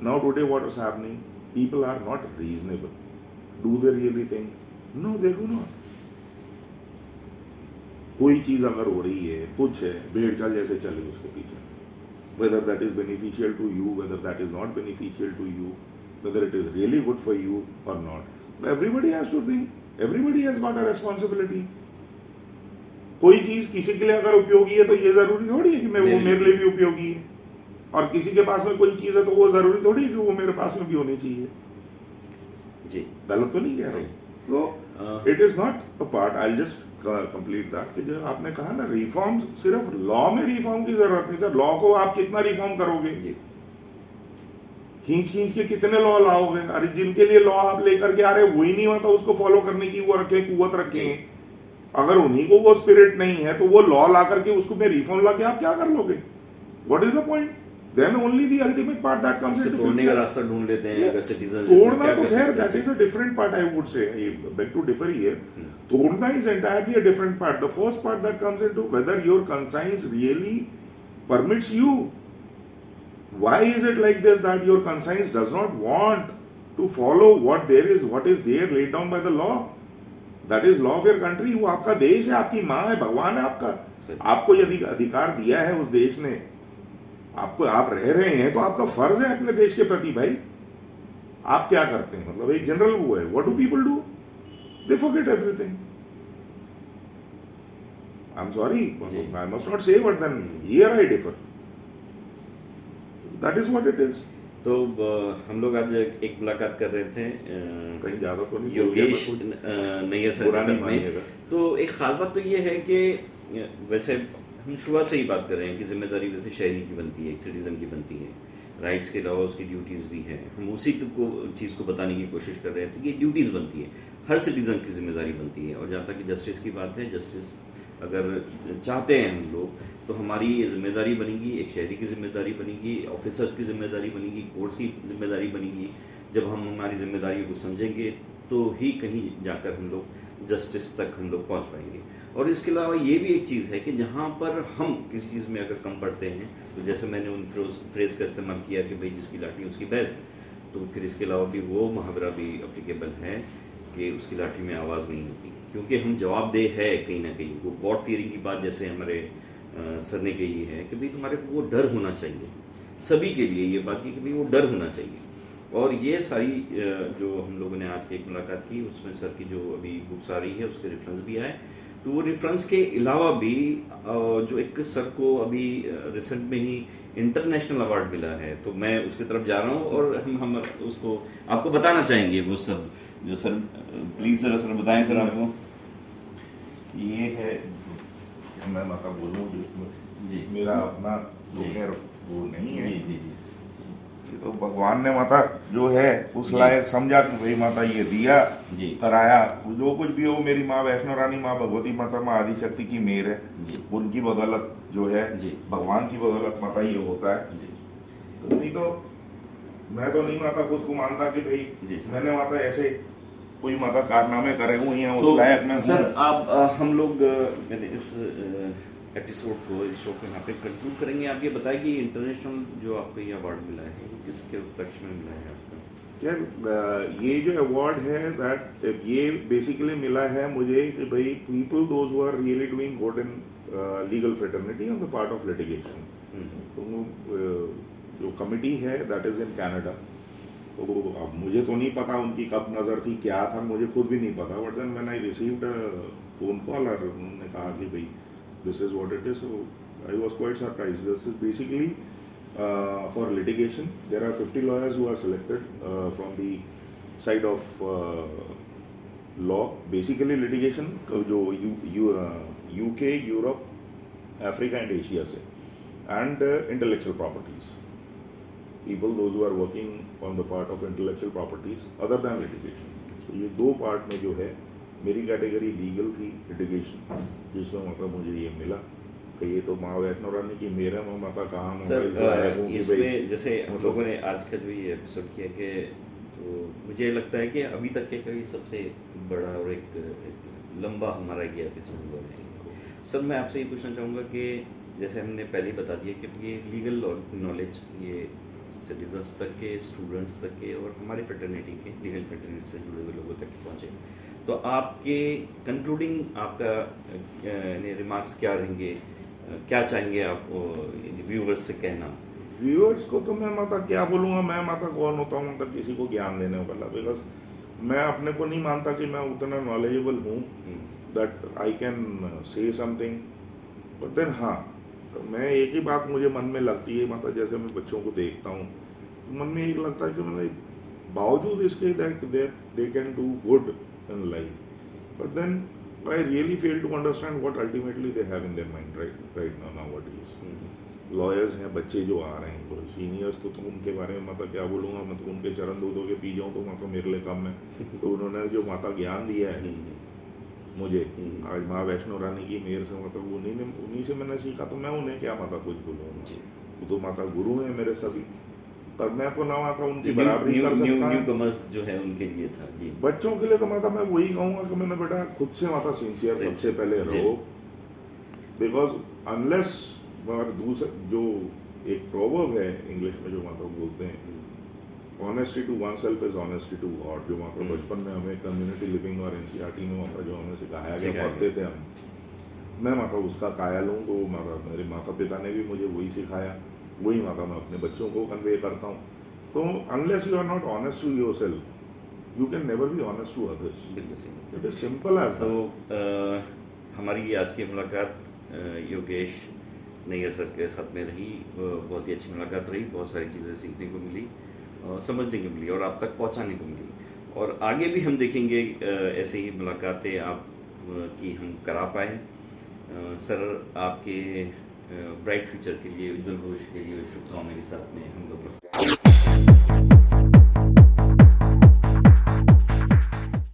S2: Now today what is happening? People are not reasonable. Do they really think? No, they do not. कोई चीज अगर हो रही है, कुछ है, भेड़ चाल जैसे चले उसके पीछे, whether that is beneficial to you, whether that is not beneficial to you, whether it is really good for you or not. But everybody has to think, everybody has got a responsibility. कोई चीज किसी के लिए अगर उपयोगी है तो ये जरूरी थोड़ी है कि मैं वो मेरे लिए भी उपयोगी है, और किसी के पास में कोई चीज है तो वो जरूरी थोड़ी है कि वो मेरे पास में भी होनी चाहिए।
S1: जी,
S2: गलत तो नहीं कह रहा हूँ। तो it is not a part, I just complete that कि जो आपने कहा ना, रिफॉर्म, सिर्फ लॉ में रिफॉर्म की जरूरत नहीं सर। लॉ को आप कितना रिफॉर्म करोगे, खींच खींच के कितने लॉ लाओगे? अरे जिनके लिए लॉ आप लेकर के आ रहे वही नहीं होता उसको फॉलो करने की वो रखे, कुवत रखे। अगर उन्हीं को वो स्पिरिट नहीं है तो वो लॉ ला करके उसको में रिफॉर्म ला के आप क्या कर लोगे? What is the point? Then only the ultimate part that comes into
S1: तोड़ने का रास्ता ढूंढ लेते हैं अगर सिटीजन।
S2: तोड़ना तो खैर that is a different part, I would say. I beg to differ here. तोड़ना is entirely a different part. The first part that comes into whether your conscience really permits you. Why is it like this that your conscience does not want to follow what is there laid down by the law? That is law of your country. वो आपका देश है, आपकी माँ है, भगवान है आपका। आपको यदि अधिकार दिया है उस देश ने, आपको, आप रह रहे हैं, तो आपका फर्ज है अपने देश के प्रति। भाई आप क्या करते हैं, मतलब एक जनरल वो है, what do people do? They forget everything. I am sorry, I must not say, but then here I differ. That is what it is.
S1: तो हम लोग आज एक मुलाकात कर रहे थे,
S2: कहीं ज्यादा तो नहीं,
S1: योगेश नैयर सर में। तो एक खास बात तो ये है कि वैसे हम शुरुआत से ही बात कर रहे हैं कि जिम्मेदारी वैसे शहरी की बनती है, एक सिटीजन की बनती है, राइट्स के अलावा उसकी ड्यूटीज़ भी हैं। हम उसी को चीज़ को बताने की कोशिश कर रहे थे कि ड्यूटीज़ बनती है, हर सिटीजन की जिम्मेदारी बनती है। और जहाँ तक कि जस्टिस की बात है, जस्टिस अगर चाहते हैं हम लोग, तो हमारी ये जिम्मेदारी बनेगी, एक शहरी की जिम्मेदारी बनेगी, ऑफिसर्स की जिम्मेदारी बनेगी, कोर्ट्स की जिम्मेदारी बनेगी। जब हम हमारी जिम्मेदारियों को समझेंगे तो ही कहीं जाकर हम लोग जस्टिस तक हम लोग पहुँच पाएंगे। और इसके अलावा ये भी एक चीज़ है कि जहाँ पर हम किसी चीज़ में अगर कम पड़ते हैं, तो जैसे मैंने उन फ्रेज का इस्तेमाल किया कि भाई जिसकी लाठी उसकी भैंस, तो फिर इसके अलावा भी वो मुहावरा भी एप्लीकेबल है कि उसकी लाठी में आवाज़ नहीं होती, क्योंकि हम जवाबदेह है कहीं ना कहीं। वो गॉड फियरिंग की बात जैसे हमारे सर ने कही है कि भाई तुम्हारे को वो डर होना चाहिए, सभी के लिए ये बात की कि भाई वो डर होना चाहिए। और ये सारी जो हम लोगों ने आज की एक मुलाकात की, उसमें सर की जो अभी बुक्स आ रही है उसके रेफरेंस भी आए। तो वो रेफरेंस के अलावा भी जो एक सर को अभी रिसेंट में ही इंटरनेशनल अवार्ड मिला है, तो मैं उसकी तरफ जा रहा हूँ और हम उसको आपको बताना चाहेंगे वो सब जो सर, प्लीज जरा सर बताएं सर आपको।
S2: ये है, मैं मतलब बोलूँ जी, मेरा अपना वो नहीं है।
S1: जी जी जी।
S2: ये तो भगवान ने माता जो है उस
S1: जी।
S2: लायक समझा कि भाई माता ये दिया
S1: जी
S2: कराया, जो कुछ भी हो मेरी माँ वैष्णो रानी, माँ भगवती माता, माँ आदिशक्ति की मेहर है,
S1: जी
S2: उनकी बदौलत जो है
S1: जी
S2: भगवान की बदौलत माता ये होता है।
S1: जी
S2: तो नहीं तो मैं तो नहीं माता खुद को मानता कि भाई
S1: जी सर।
S2: मैंने माता ऐसे कोई माता कारनामे करे हुए हैं
S1: तो
S2: उस लायक मैं
S1: सर
S2: हूँ।
S1: आप हम लोग मैंने इस एपिसोड को, इस शो को यहाँ पे कंक्लूड करेंगे। आप ये बताएं कि इंटरनेशनल जो आपको ये अवार्ड मिला है ये किसके उपलक्ष्य में मिला है आपका?
S2: क्या ये जो अवार्ड है दैट ये बेसिकली मिला है मुझे कि भाई people those who are really doing good in legal fraternity on the part of litigation. तो जो कमिटी है दैट इज इन कनाडा, तो अब मुझे तो नहीं पता उनकी कब नज़र थी, क्या था, मुझे खुद भी नहीं पता, but then when I received phone call और उन्होंने कहा कि भाई this is what it is, so I was quite surprised. This is basically for litigation. There are 50 lawyers who are selected from the side of law. Basically litigation जो UK, Europe, Africa and Asia से, and intellectual properties. People those who are working on the part of intellectual properties other than litigation. So ये दो part में जो है मेरी category legal थी, litigation, जिसमें मतलब मुझे ये मिला कि ये तो माँ वैष्णो रानी की मेरा माता कहाँ
S1: सर
S2: भाई
S1: इसमें जैसे हम
S2: मतलब-
S1: लोगों ने आज का जो ये एपिसोड किया कि तो मुझे लगता है कि अभी तक के कभी सबसे बड़ा और एक लंबा हमारा ये एपिसोड हुआ है। सर मैं आपसे ये पूछना चाहूँगा कि जैसे हमने पहले ही बता दिया कि ये लीगल नॉलेज ये सिटीजन्स तक के, स्टूडेंट्स तक के और हमारे फ्रेटर्निटी के, लीगल फ्रेटर्निटी से जुड़े हुए लोगों तक पहुँचे। तो आपके कंक्लूडिंग आपका रिमार्क्स क्या रहेंगे, क्या चाहेंगे आप व्यूवर्स से कहना?
S2: व्यूअर्स को तो मैं माता क्या बोलूँगा, मैं माता कौन होता हूँ मतलब किसी को ज्ञान देने वाला, बिकॉज मैं अपने को नहीं मानता कि मैं उतना नॉलेजेबल हूँ that I can say something, but then हाँ मैं एक ही बात मुझे मन में लगती है माता, जैसे मैं बच्चों को देखता हूँ मन में एक लगता है कि मतलब बावजूद इसके that they can do good in life, but then I really fail to understand what ultimately they have in their mind right now nowadays. Lawyers हैं, बच्चे जो आ रहे हैं, सीनियर्स तो उनके बारे में माता क्या बोलूँगा, मैं तो उनके चरण धो के पी जाऊँ तो माता मेरे लिए कम है। तो उन्होंने जो माता ज्ञान दिया है मुझे, आज माँ वैष्णो रानी की मेहर से मतलब उन्हीं से मैंने सीखा, तो मैं उन्हें क्या माता कुछ बोलूँगा, वो तो माता गुरु है मेरे सभी, पर मैं तो ना माता उनकी बराबरी कर सकता
S1: न्यू कमर्स जो है उनके लिए था जी।
S2: बच्चों के लिए तो माता मैं वही कहूँगा कि मैंने बेटा खुद से माता सिंसियर सबसे पहले रहो, बिकॉज अनलेस दूसरा जो एक प्रोवर्ब है इंग्लिश में जो माता बोलते हैं, honesty to oneself is honesty to God, जो माता बचपन में हमें कम्युनिटी लिविंग और एनसीईआरटी में माता जो हमें सिखाया गया, पढ़ते थे हम, मैं माता उसका कायल हूँ। तो माता मेरे माता पिता ने भी मुझे वही सिखाया, वही माता मैं अपने बच्चों को कन्वे करता हूँ। तो unless you are not honest to yourself you can never be honest to others.
S1: बिल्कुल सही।
S2: इट इज सिंपल एज
S1: तो हमारी आज की मुलाकात योगेश नैयर सर के साथ में रही, बहुत ही अच्छी मुलाकात रही, बहुत सारी चीज़ें सीखने को मिली, समझने को मिली और आप तक पहुंचाने को मिली, और आगे भी हम देखेंगे ऐसे ही मुलाकातें आप की हम करा पाए। सर आपके ब्राइट फ्यूचर के लिए, उज्जवल भविष्य के लिए शुभकामनाएं के साथ में हम लोग